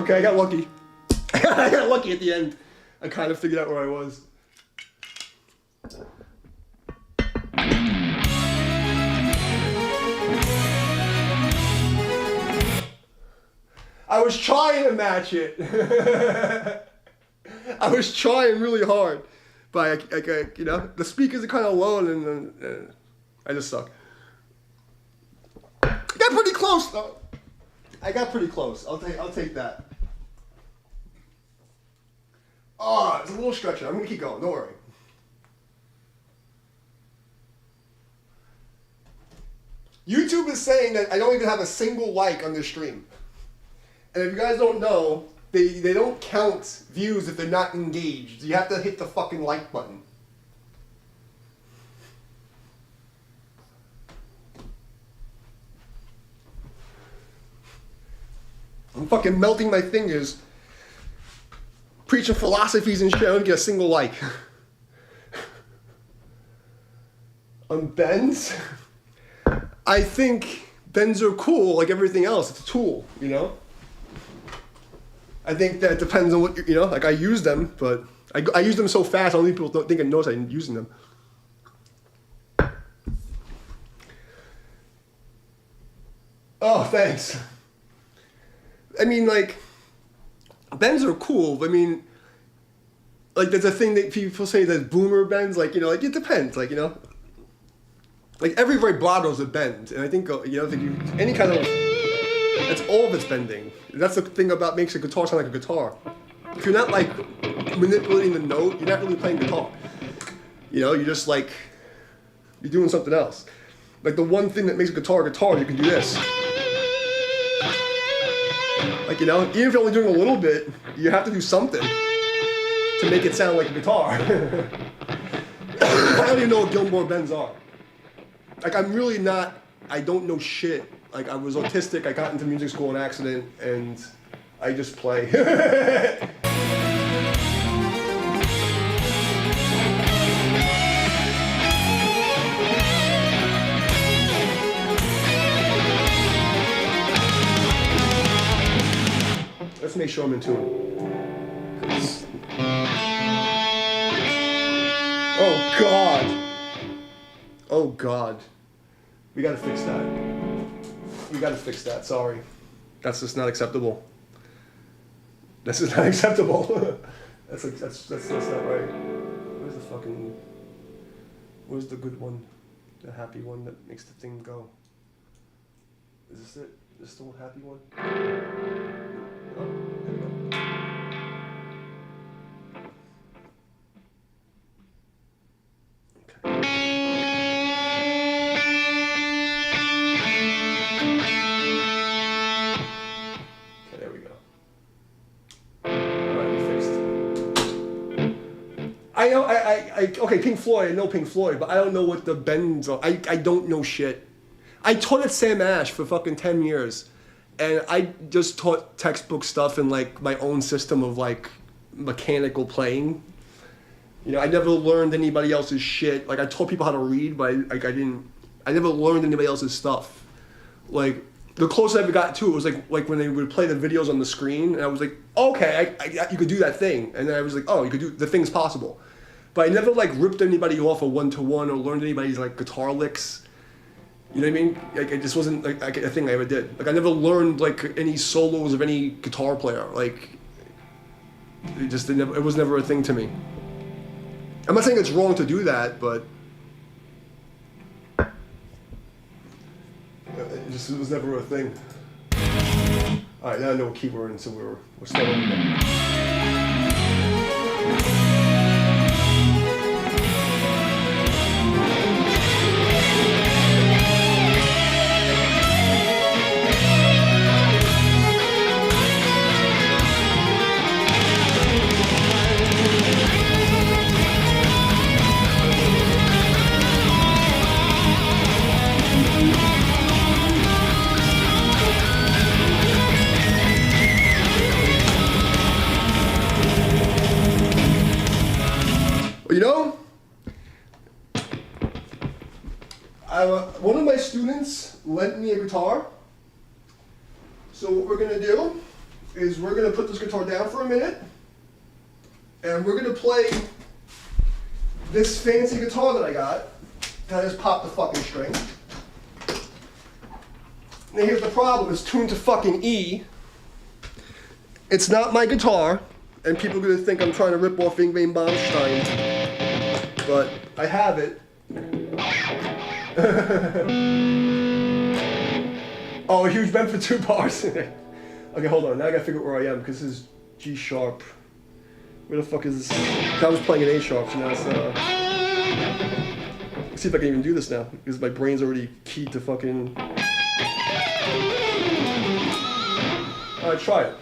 Okay, I got lucky. I got lucky at the end. I kind of figured out where I was. I was trying to match it. I was trying really hard, but you know, the speakers are kind of low, and I just suck. I got pretty close though. I got pretty close. I'll take that. Oh, it's a little stretching. I'm gonna keep going. Don't worry. YouTube is saying that I don't even have a single like on this stream. And if you guys don't know, they don't count views if they're not engaged. You have to hit the fucking like button. I'm fucking melting my fingers, preaching philosophies and shit. I don't get a single like. On bends, I think bends are cool like everything else. It's a tool, you know? I think that depends on what, you know, like I use them, but I use them so fast, I don't think people don't think I notice I'm using them. Oh, thanks. I mean, like, bends are cool, but I mean, like, there's a thing that people say that boomer bends, like, you know, like, it depends, like, you know, like, every vibrato is a bend, and I think, you know, any kind of, that's all of its bending. That's the thing about makes a guitar sound like a guitar. If you're not, like, manipulating the note, you're not really playing guitar. You know, you're just, like, you're doing something else. Like, the one thing that makes a guitar, you can do this. Like, you know, even if you're only doing a little bit, you have to do something to make it sound like a guitar. I don't even know what Gilmore bends are. Like, I'm really not, I don't know shit. Like, I was autistic, I got into music school on accident, and I just play. Let's make sure I'm in tune. Oh God. Oh God. We gotta fix that. We gotta fix that, sorry. That's just not acceptable. This is not acceptable. That's not right. Where's the good one? The happy one that makes the thing go. Is this it? Is this the happy one? Oh, there we go. Okay. Okay, there we go. Alright, we fixed. I know, okay, Pink Floyd, I know Pink Floyd, but I don't know what the bends are. I don't know shit. I taught at Sam Ash for fucking 10 years. And I just taught textbook stuff and like my own system of like mechanical playing. You know, I never learned anybody else's shit. Like I taught people how to read, but I never learned anybody else's stuff. Like the closest I ever got to it was like when they would play the videos on the screen, and I was like, okay, you could do that thing. And then I was like, oh, you could do, the thing's possible. But I never like ripped anybody off a one-to-one or learned anybody's like guitar licks. You know what I mean? Like it just wasn't like a thing I ever did. Like I never learned like any solos of any guitar player. Like it was never a thing to me. I'm not saying it's wrong to do that, but it was never a thing. All right, now I know what key we're in, so we're starting. You know, one of my students lent me a guitar. So what we're gonna do is we're gonna put this guitar down for a minute, and we're gonna play this fancy guitar that I got. And I just popped the fucking string. Now here's the problem, it's tuned to fucking E. It's not my guitar, and people are gonna think I'm trying to rip off Yngwie Malmsteen, but I have it. Oh, a huge bend for 2 bars. Okay, hold on, now I gotta figure out where I am, because this is G sharp. Where the fuck is this? I was playing an A sharp, so now it's, let's see if I can even do this now, because my brain's already keyed to fucking... Alright, try it.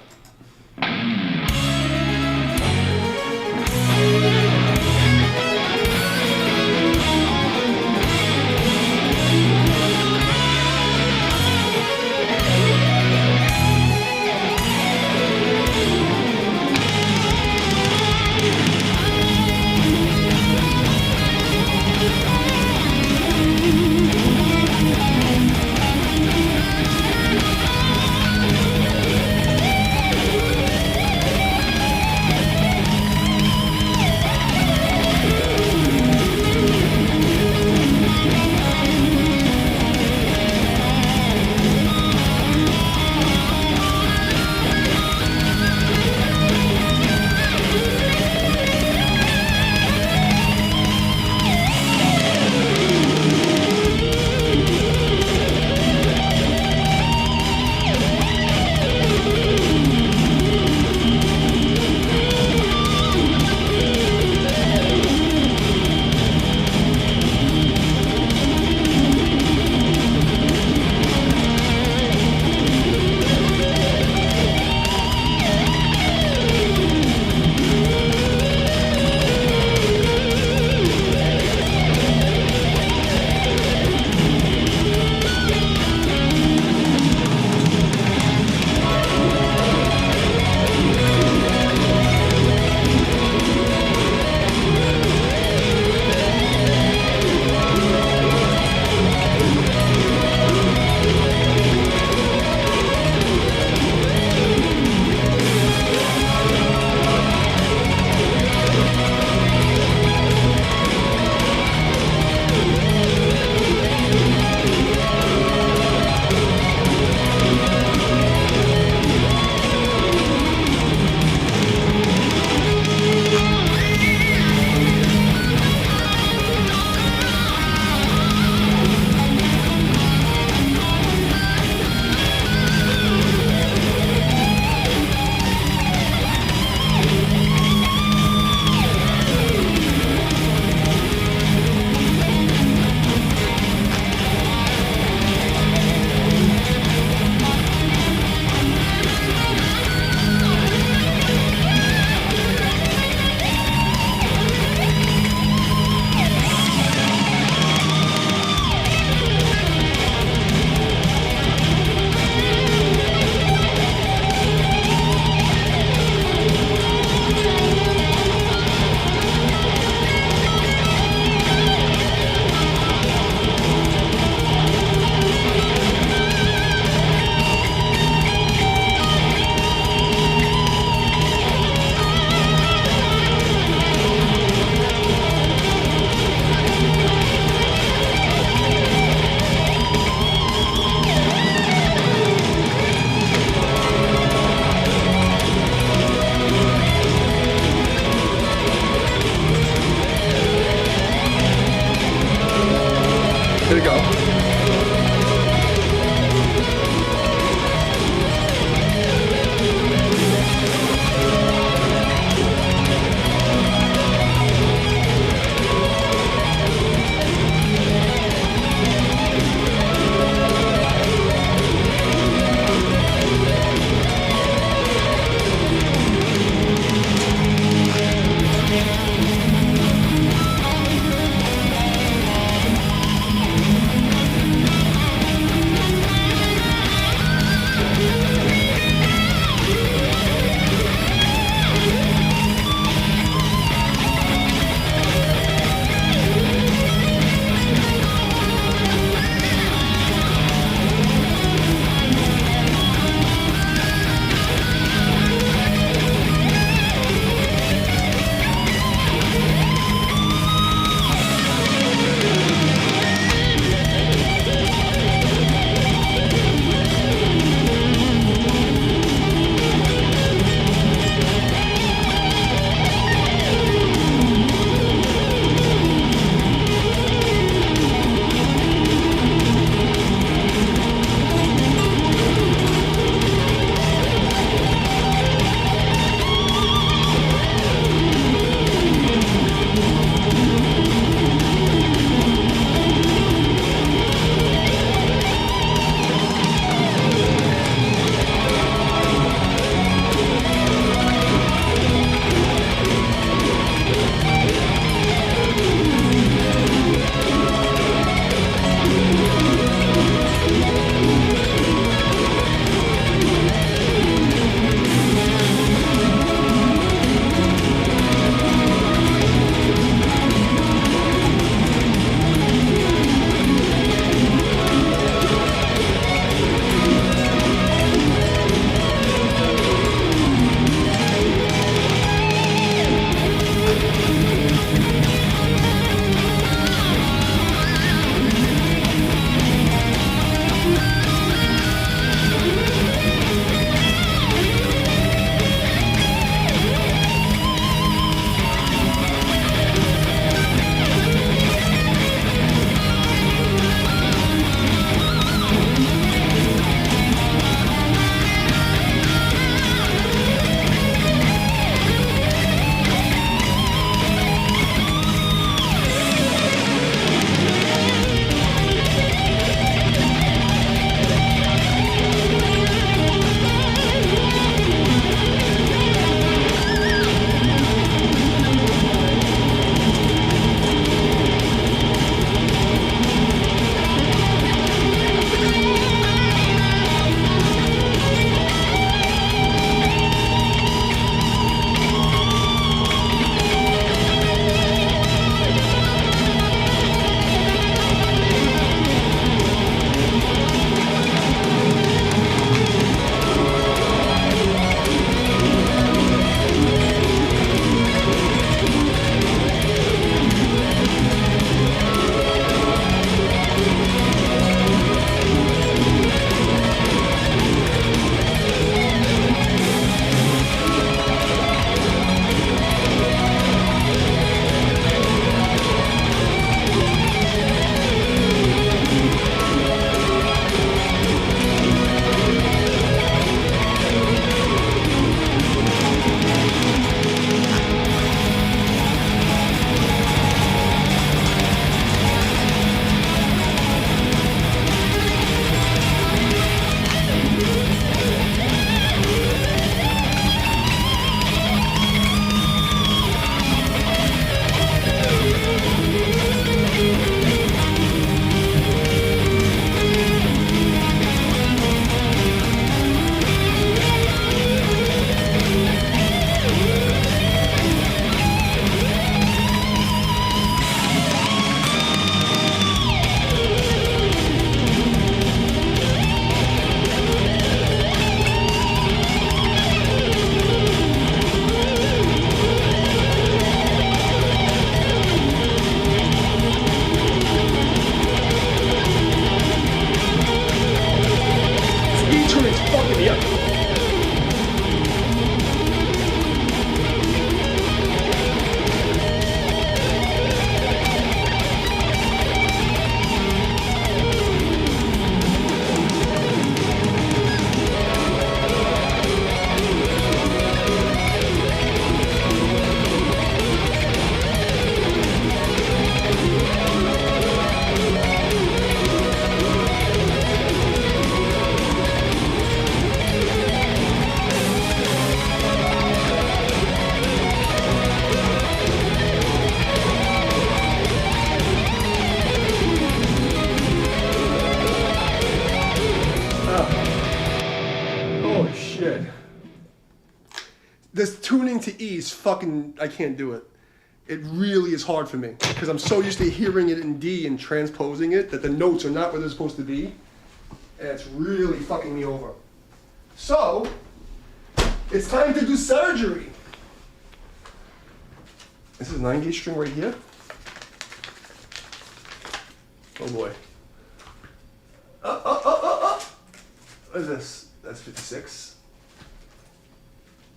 tuning's fucking me up. Holy shit. This tuning to E is fucking, I can't do it. It really is hard for me because I'm so used to hearing it in D and transposing it that the notes are not where they're supposed to be. And it's really fucking me over. So, it's time to do surgery. This is a 9-gauge string right here. Oh boy. What is this? That's 56.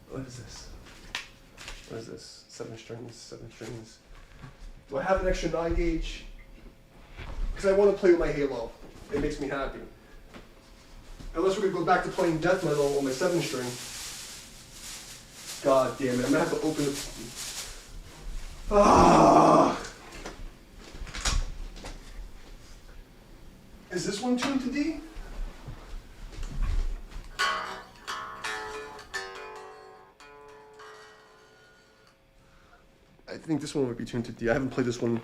What is this? What is this? 7 strings. Do I have an extra 9-gauge? Because I want to play with my halo. It makes me happy. Unless we're going to go back to playing death metal on my 7-string. God damn it, I'm going to have to open it. Ah! Is this one tuned to D? I think this one would be tuned to D. I haven't played this one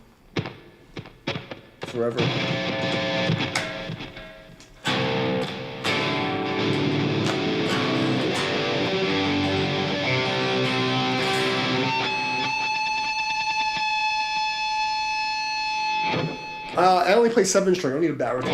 forever. I only play 7-string. I don't need a baritone.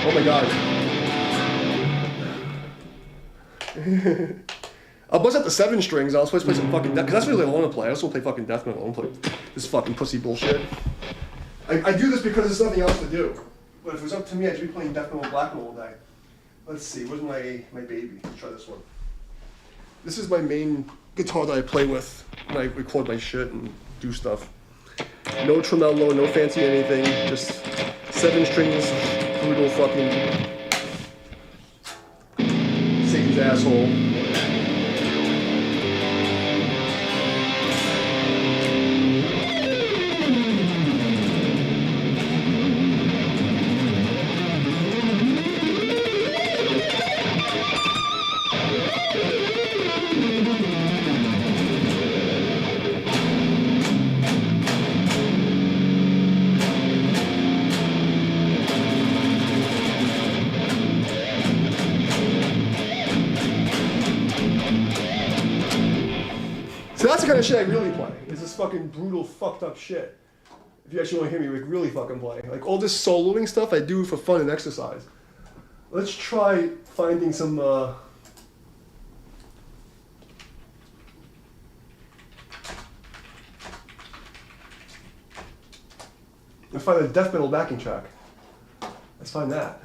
Oh my god. I'll bust out the 7 strings. I'll supposed to play some fucking death, because that's really what I want to play. I just want to play fucking death metal. I want to play this fucking pussy bullshit. I do this because there's nothing else to do. But if it was up to me, I'd be playing death metal, black metal all day. Let's see, where's my baby? Let's try this one. This is my main guitar that I play with when I record my shit and do stuff. No tremolo, no fancy anything, just 7 strings, brutal fucking Satan's asshole. So that's the kind of shit I really play, is this fucking brutal, fucked up shit. If you actually want to hear me like really fucking play. Like all this soloing stuff I do for fun and exercise. Let's try finding some, I find a death metal backing track. Let's find that.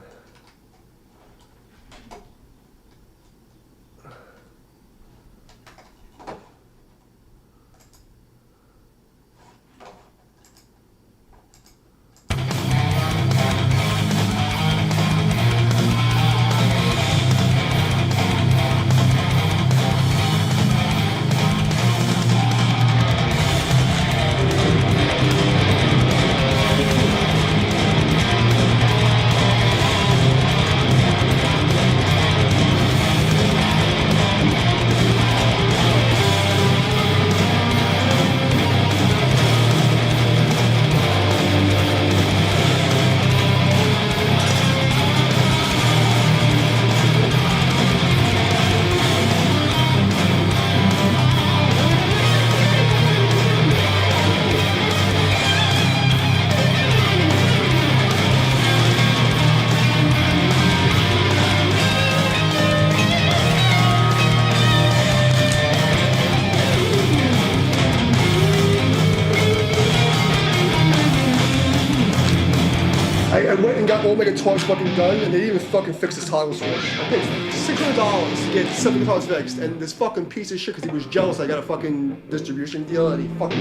all my guitars fucking done, and they didn't even fucking fix this toggle switch. I paid $600 to get 7 guitars fixed, and this fucking piece of shit, because he was jealous I got a fucking distribution deal, and he fucking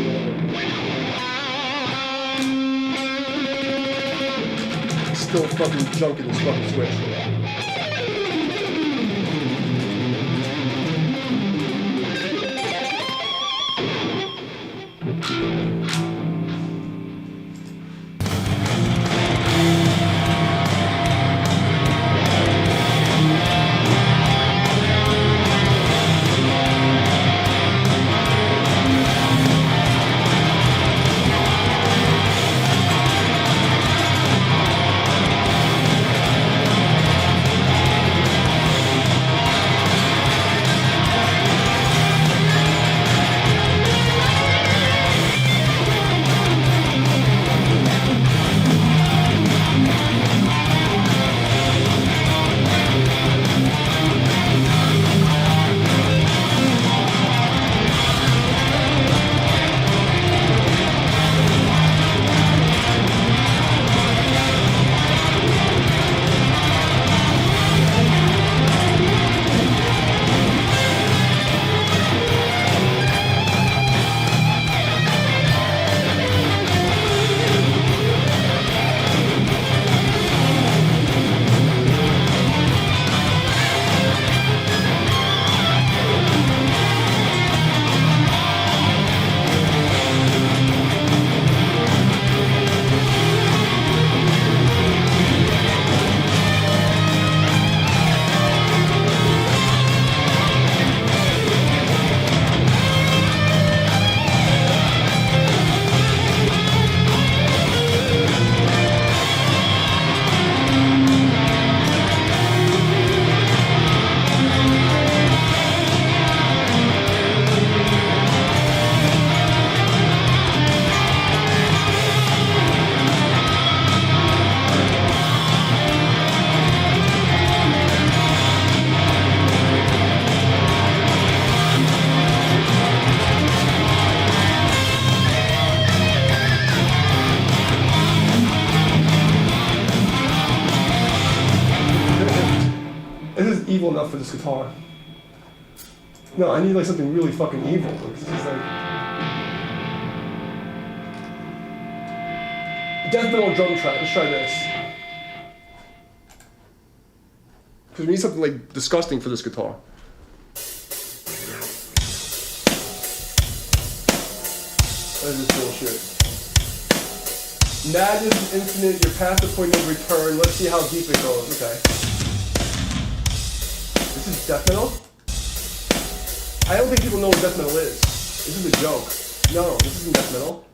still fucking junk in this fucking switch. Evil enough for this guitar. No, I need like something really fucking evil. This is like death metal drum track. Let's try this. Because we need something like disgusting for this guitar. That is bullshit. Madness is infinite. You're past the point of return. Let's see how deep it goes. Okay. This is death metal? I don't think people know what death metal is. This is a joke. No, this isn't death metal.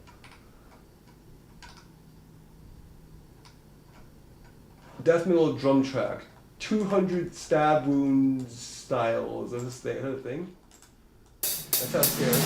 Death metal drum track. 200 stab wounds style. Is that a thing? That sounds scary.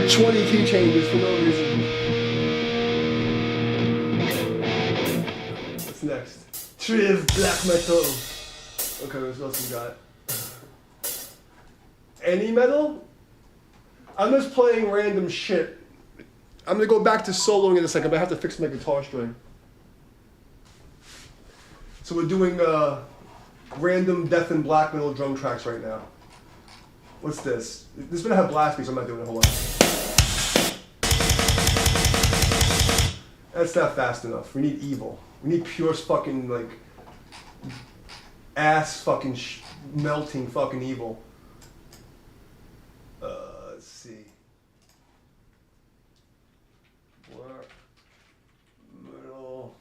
20 key changes for no reason. What's next? Triv Black Metal. Okay, what else we got? Any metal? I'm just playing random shit. I'm gonna go back to soloing in a second, but I have to fix my guitar string. So we're doing random death and black metal drum tracks right now. What's this? This is gonna have blast beats, I'm not doing it, hold on. That's not fast enough. We need evil. We need pure fucking like ass fucking melting fucking evil. Let's see. Black metal.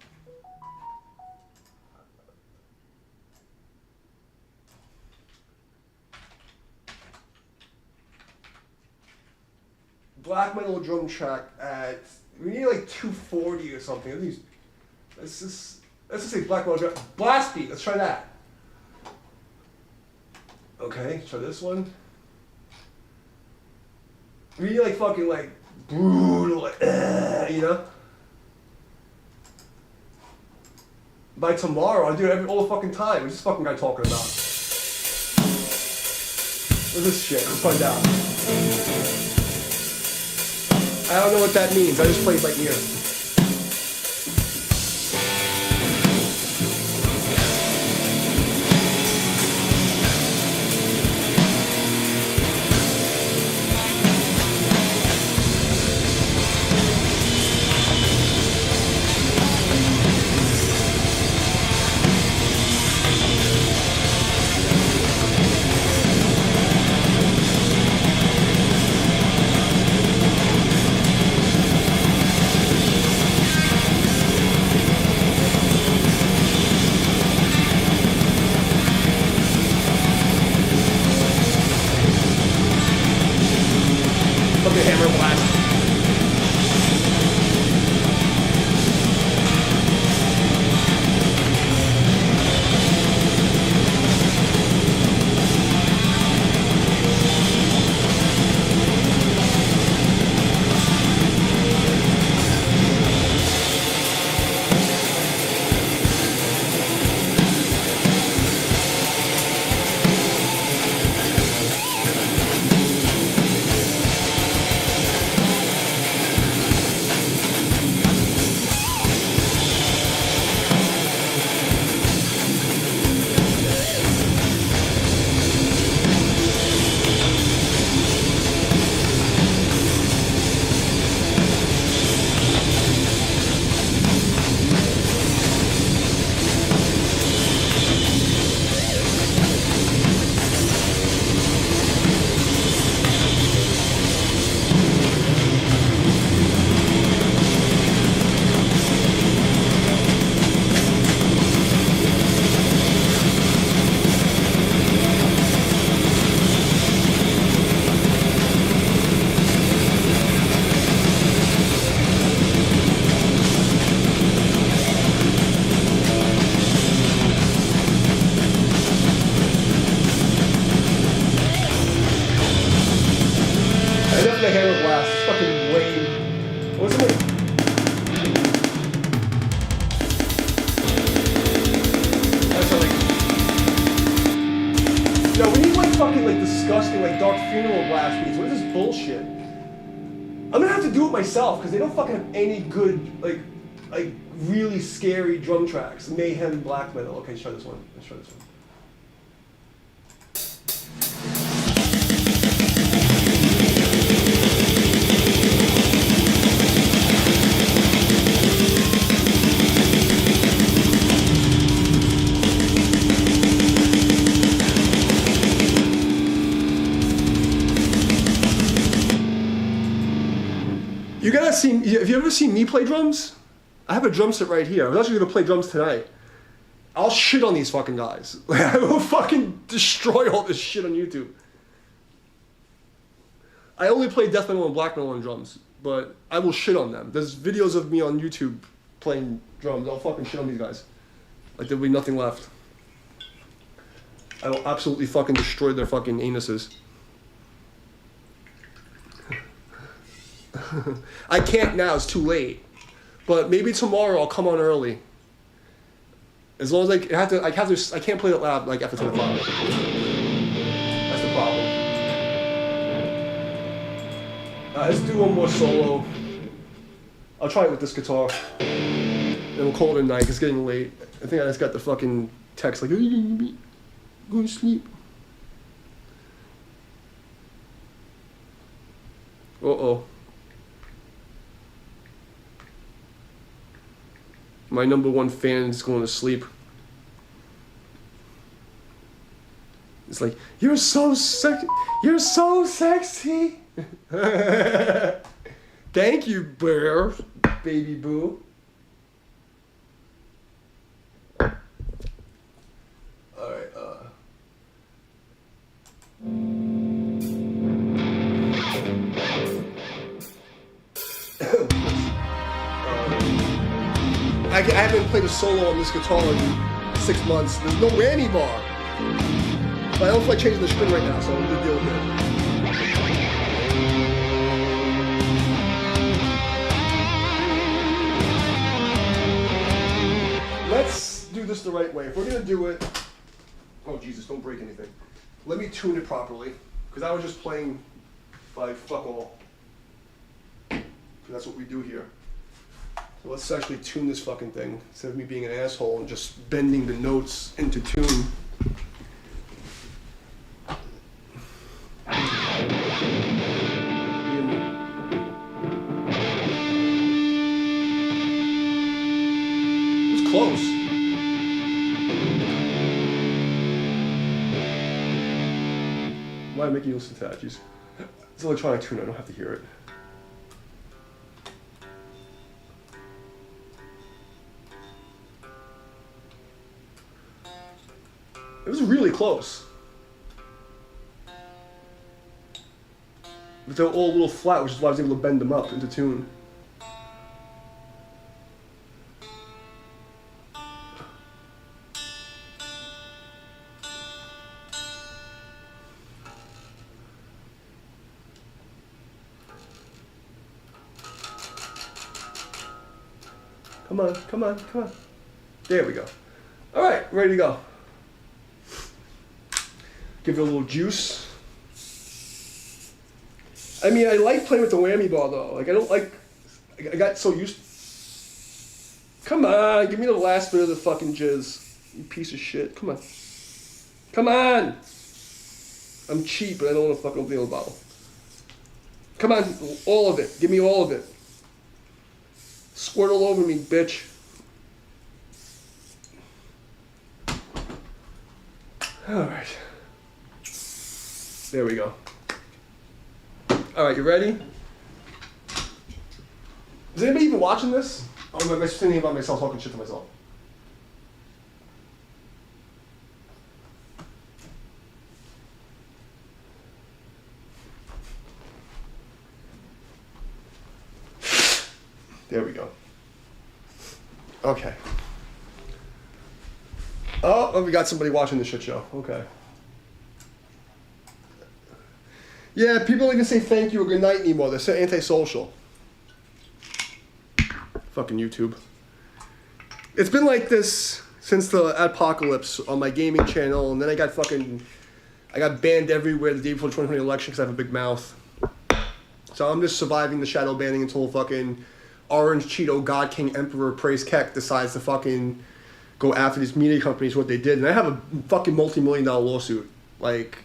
Black metal drum track at, we need like 240 or something. Let's just say black metal drum. Blast beat, let's try that. Okay, try this one. We need like fucking like brutal, like, you know? By tomorrow, I'll do it all the fucking time. What's this fucking guy talking about? What's this shit? Let's find out. I don't know what that means. I just played by ear. Hammer blast. The hammer blast. It's fucking lame. What's it? That's like. No, we need like fucking like disgusting like dark funeral blast beats. What is this bullshit? I'm gonna have to do it myself because they don't fucking have any good like really scary drum tracks. Mayhem black metal. Okay, let's try this one. Let's try this one. You gotta see, have you ever seen me play drums? I have a drum set right here. I was actually gonna play drums tonight. I'll shit on these fucking guys. I will fucking destroy all this shit on YouTube. I only play death metal and black metal on drums, but I will shit on them. There's videos of me on YouTube playing drums. I'll fucking shit on these guys. Like there'll be nothing left. I will absolutely fucking destroy their fucking anuses. I can't now, it's too late. But maybe tomorrow I'll come on early. As long as I can't play it loud like after 10 o'clock. That's the problem. Let's do one more solo. I'll try it with this guitar. And we'll call it a night, 'cause it's getting late. I think I just got the fucking text like, are you gonna go to sleep? Uh-oh. My number one fan is going to sleep. It's like, you're so sexy. You're so sexy. Thank you, bear, baby boo. All right. I haven't played a solo on this guitar in 6 months. There's no whammy bar. But I don't feel like changing the string right now, so I'm gonna deal with it. Let's do this the right way. If we're gonna do it, oh Jesus, don't break anything. Let me tune it properly, because I was just playing by fuck all. That's what we do here. So let's actually tune this fucking thing, instead of me being an asshole and just bending the notes into tune. It's close. Why am I making you listen to that? Jeez. It's an electronic tune, I don't have to hear it. It was really close. But they're all a little flat, which is why I was able to bend them up into tune. Come on, come on, come on. There we go. All right, ready to go. Give it a little juice. I mean, I like playing with the whammy bar though. Like, I don't like, I got so used. Come on, give me the last bit of the fucking jizz. You piece of shit. Come on. Come on. I'm cheap, but I don't want to fucking open the bottle. Come on, all of it. Give me all of it. Squirt all over me, bitch. All right. There we go. All right, you ready? Is anybody even watching this? Or am I just thinking about myself, talking shit to myself? There we go. Okay. Oh, we got somebody watching the shit show. Okay. Yeah, people don't even say thank you or good night anymore. They're so antisocial. Fucking YouTube. It's been like this since the apocalypse on my gaming channel, and then I got banned everywhere the day before the 2020 election because I have a big mouth. So I'm just surviving the shadow banning until fucking Orange Cheeto God King Emperor Praise Keck decides to fucking go after these media companies, what they did. And I have a fucking multi-million-dollar lawsuit. Like,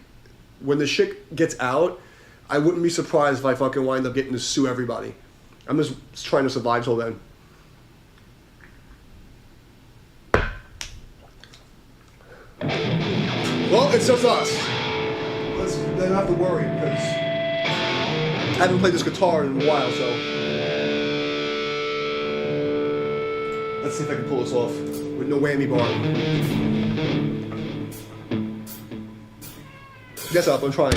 when the shit gets out, I wouldn't be surprised if I fucking wind up getting to sue everybody. I'm just trying to survive till then. Well, it's just us. They don't have to worry, because I haven't played this guitar in a while, so. Let's see if I can pull this off with no whammy bar. Guess up, I'm trying.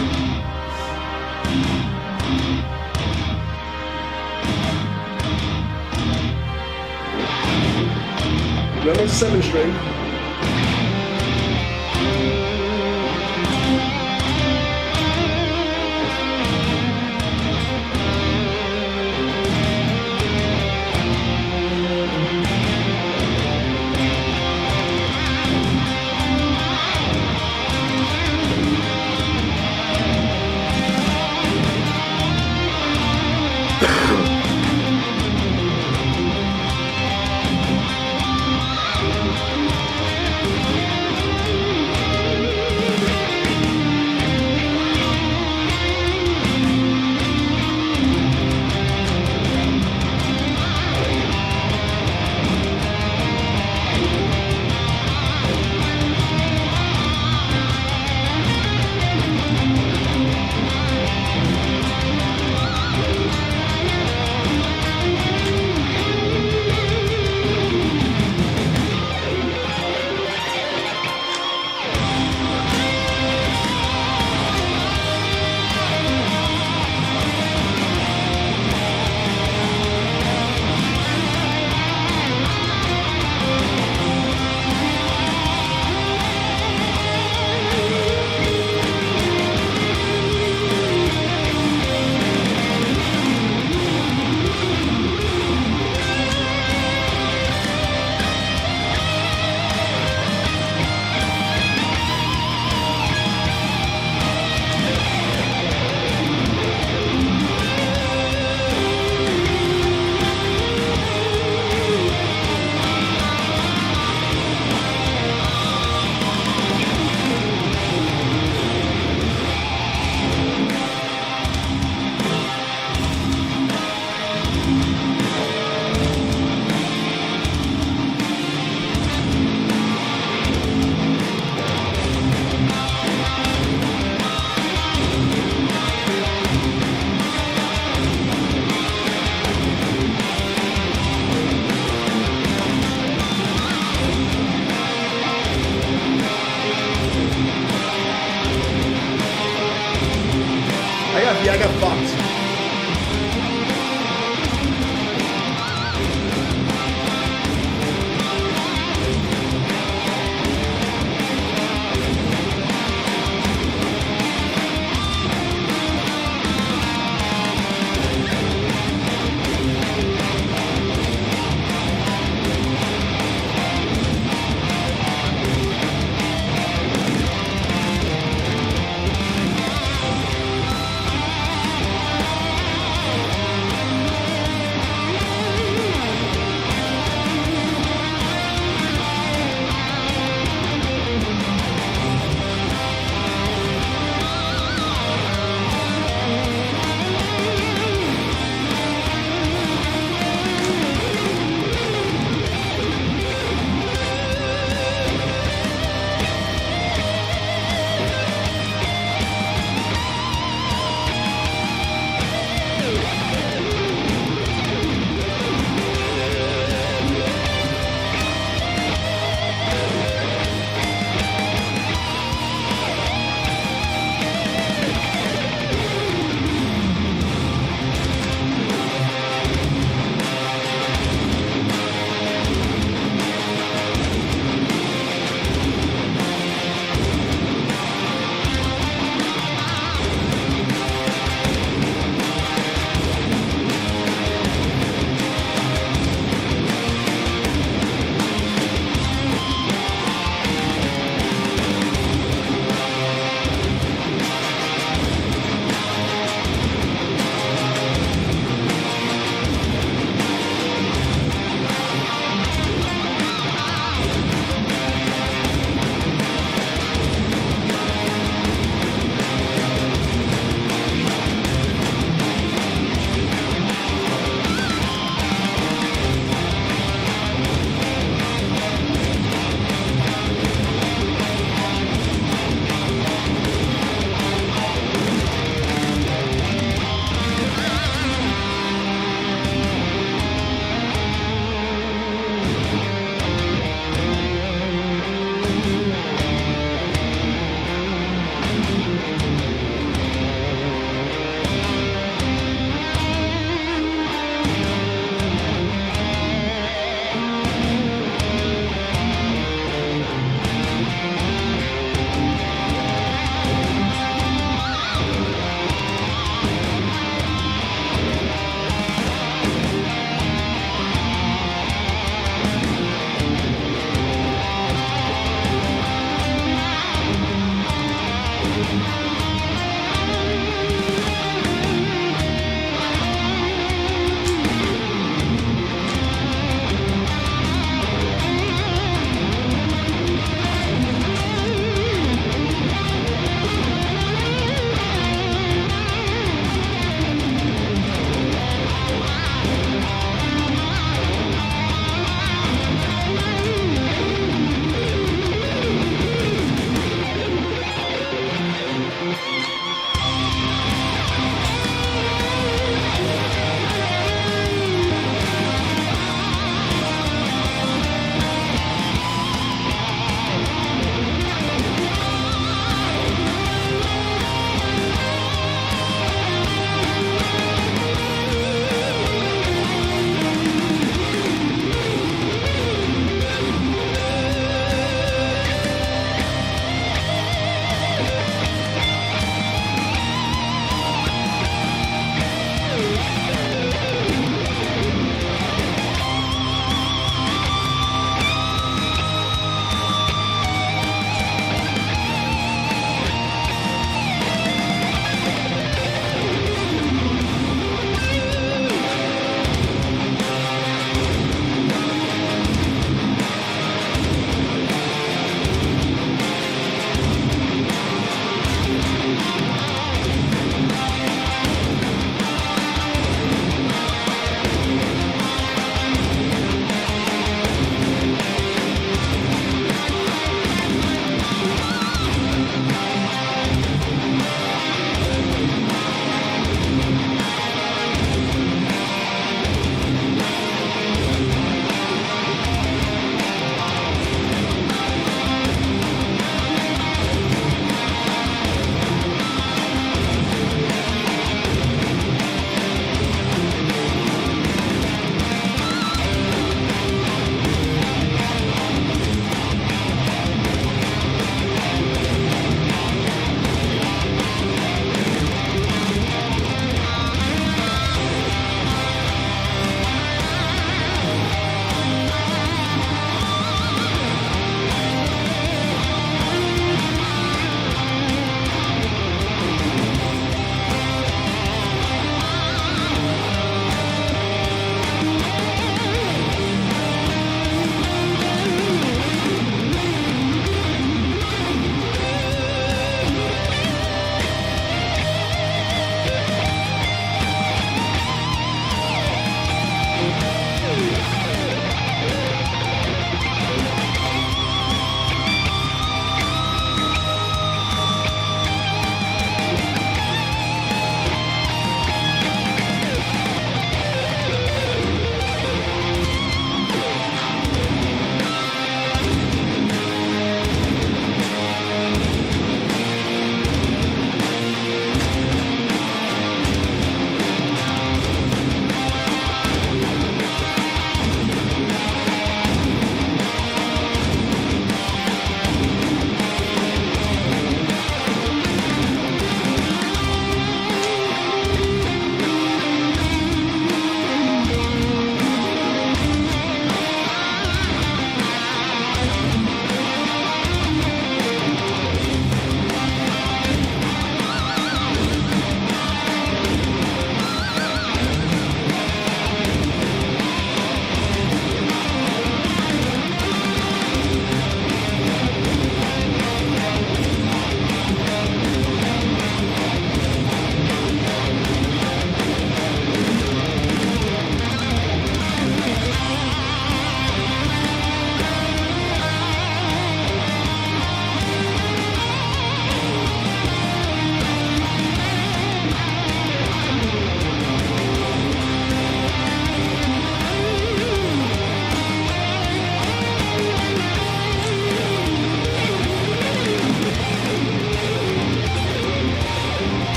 Remember, it's a 7-string.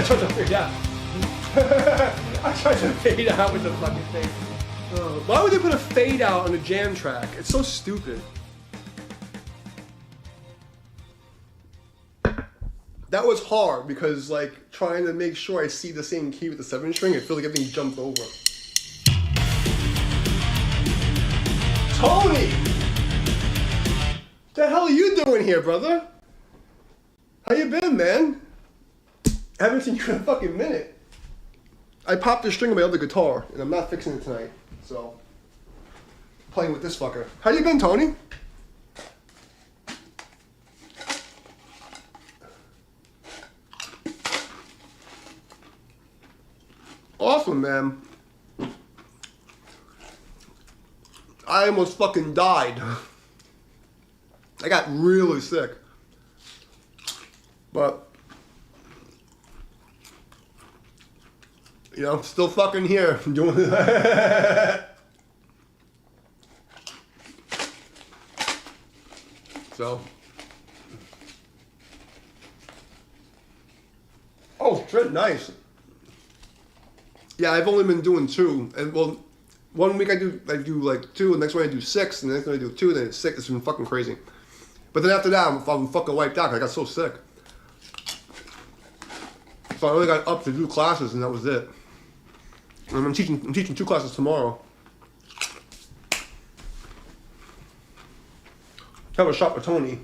tried to fade out. I tried to fade out with the fucking thing. Why would they put a fade out on a jam track? It's so stupid. That was hard because, like, trying to make sure I see the same key with the 7 string, I feel like everything jumped over. Tony! What the hell are you doing here, brother? How you been, man? I haven't seen you in a fucking minute. I popped the string of my other guitar, and I'm not fixing it tonight, so... Playing with this fucker. How you been, Tony? Awesome, man. I almost fucking died. I got really sick. But, you know, still fucking here doing that. So. Oh, Trent, nice. Yeah, I've only been doing 2, and well, 1 week I do like 2, and the next one I do 6, and the next one I do 2, and then it's 6. It's been fucking crazy. But then after that, I'm fucking wiped out. I got so sick. So I only got up to do classes, and that was it. And I'm teaching 2 classes tomorrow. Have a shot with Tony.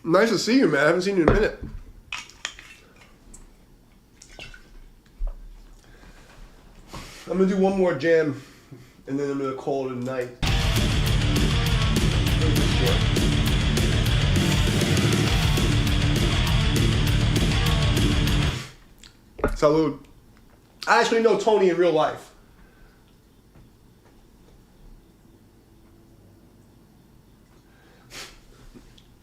Nice to see you, man. I haven't seen you in a minute. I'm gonna do one more jam, and then I'm gonna call it a night. Salud. I actually know Tony in real life.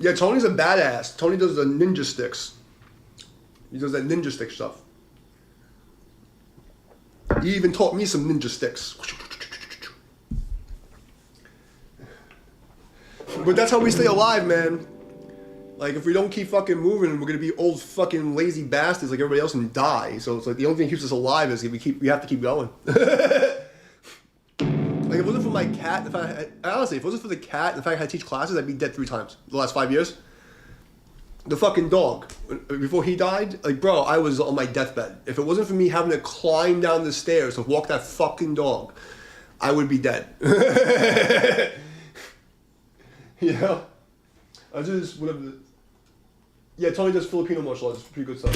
Yeah, Tony's a badass. Tony does the ninja sticks. He does that ninja stick stuff. He even taught me some ninja sticks. But that's how we stay alive, man. Like, if we don't keep fucking moving, we're gonna be old fucking lazy bastards like everybody else and die. So it's like the only thing that keeps us alive is we have to keep going. Like, if it wasn't for my cat, honestly, if it wasn't for the cat, and the fact I had to teach classes, I'd be dead 3 times the last 5 years. The fucking dog, before he died, like, bro, I was on my deathbed. If it wasn't for me having to climb down the stairs to walk that fucking dog, I would be dead. You know? I just, whatever. Yeah, Tony does Filipino martial arts. It's pretty good stuff.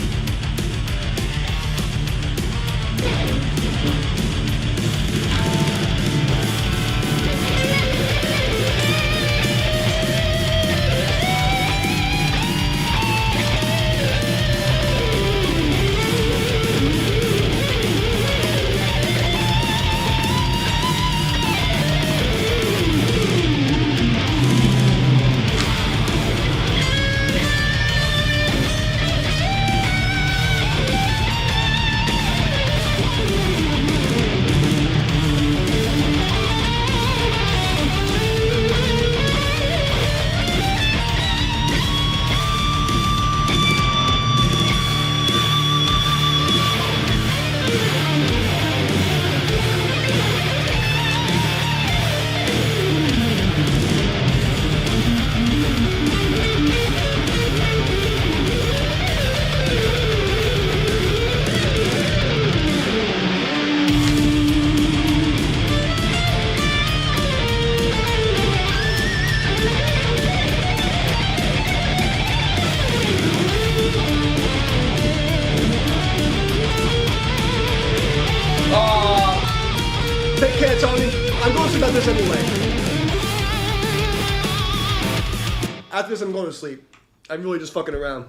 Take care, Tony. I'm going to sleep after this anyway. After this, I'm going to sleep. I'm really just fucking around.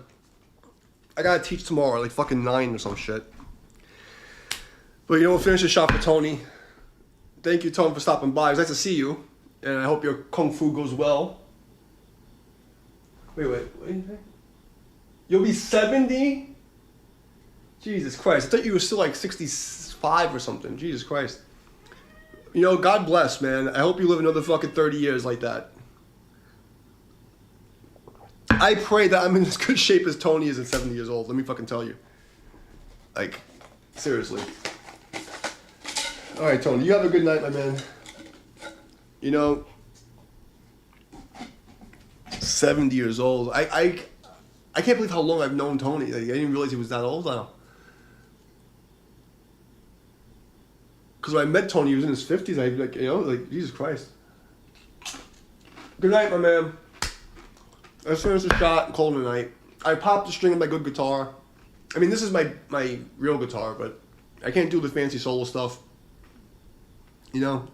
I gotta teach tomorrow, like fucking 9 or some shit. But you know, we'll finish the shop for Tony. Thank you, Tony, for stopping by. It was nice to see you. And I hope your kung fu goes well. Wait, what do you think? You'll be 70? Jesus Christ. I thought you were still like 65 or something. Jesus Christ. You know, God bless, man. I hope you live another fucking 30 years like that. I pray that I'm in as good shape as Tony is at 70 years old. Let me fucking tell you. Like, seriously. All right, Tony, you have a good night, my man. You know, 70 years old. I can't believe how long I've known Tony. Like, I didn't realize he was that old now. Because when I met Tony, he was in his 50s. I like, you know, like, Jesus Christ. Good night, my man. I finished the shot and called it a night. I popped the string of my good guitar. I mean, this is my real guitar, but I can't do the fancy solo stuff. You know?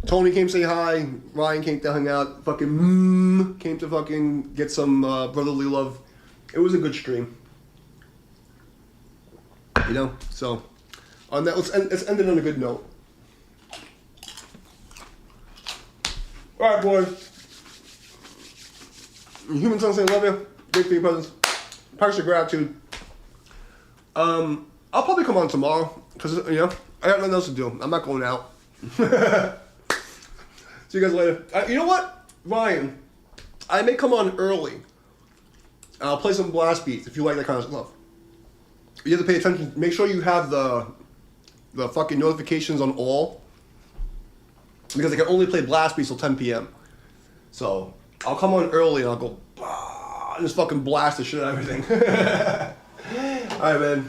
Tony came to say hi. Ryan came to hang out. Fucking came to fucking get some brotherly love. It was a good stream. You know? So, on that, let's end it on a good note. All right, boys. Human Song saying love you. Thanks for your presence. Practice your gratitude. I'll probably come on tomorrow because, you know, I got nothing else to do. I'm not going out. See you guys later. You know what, Ryan? I may come on early. I'll play some blast beats if you like that kind of stuff. You have to pay attention. Make sure you have the fucking notifications on all, because I can only play blast beats till 10 p.m. So I'll come on early and I'll go and just fucking blast the shit out of everything. All right, man.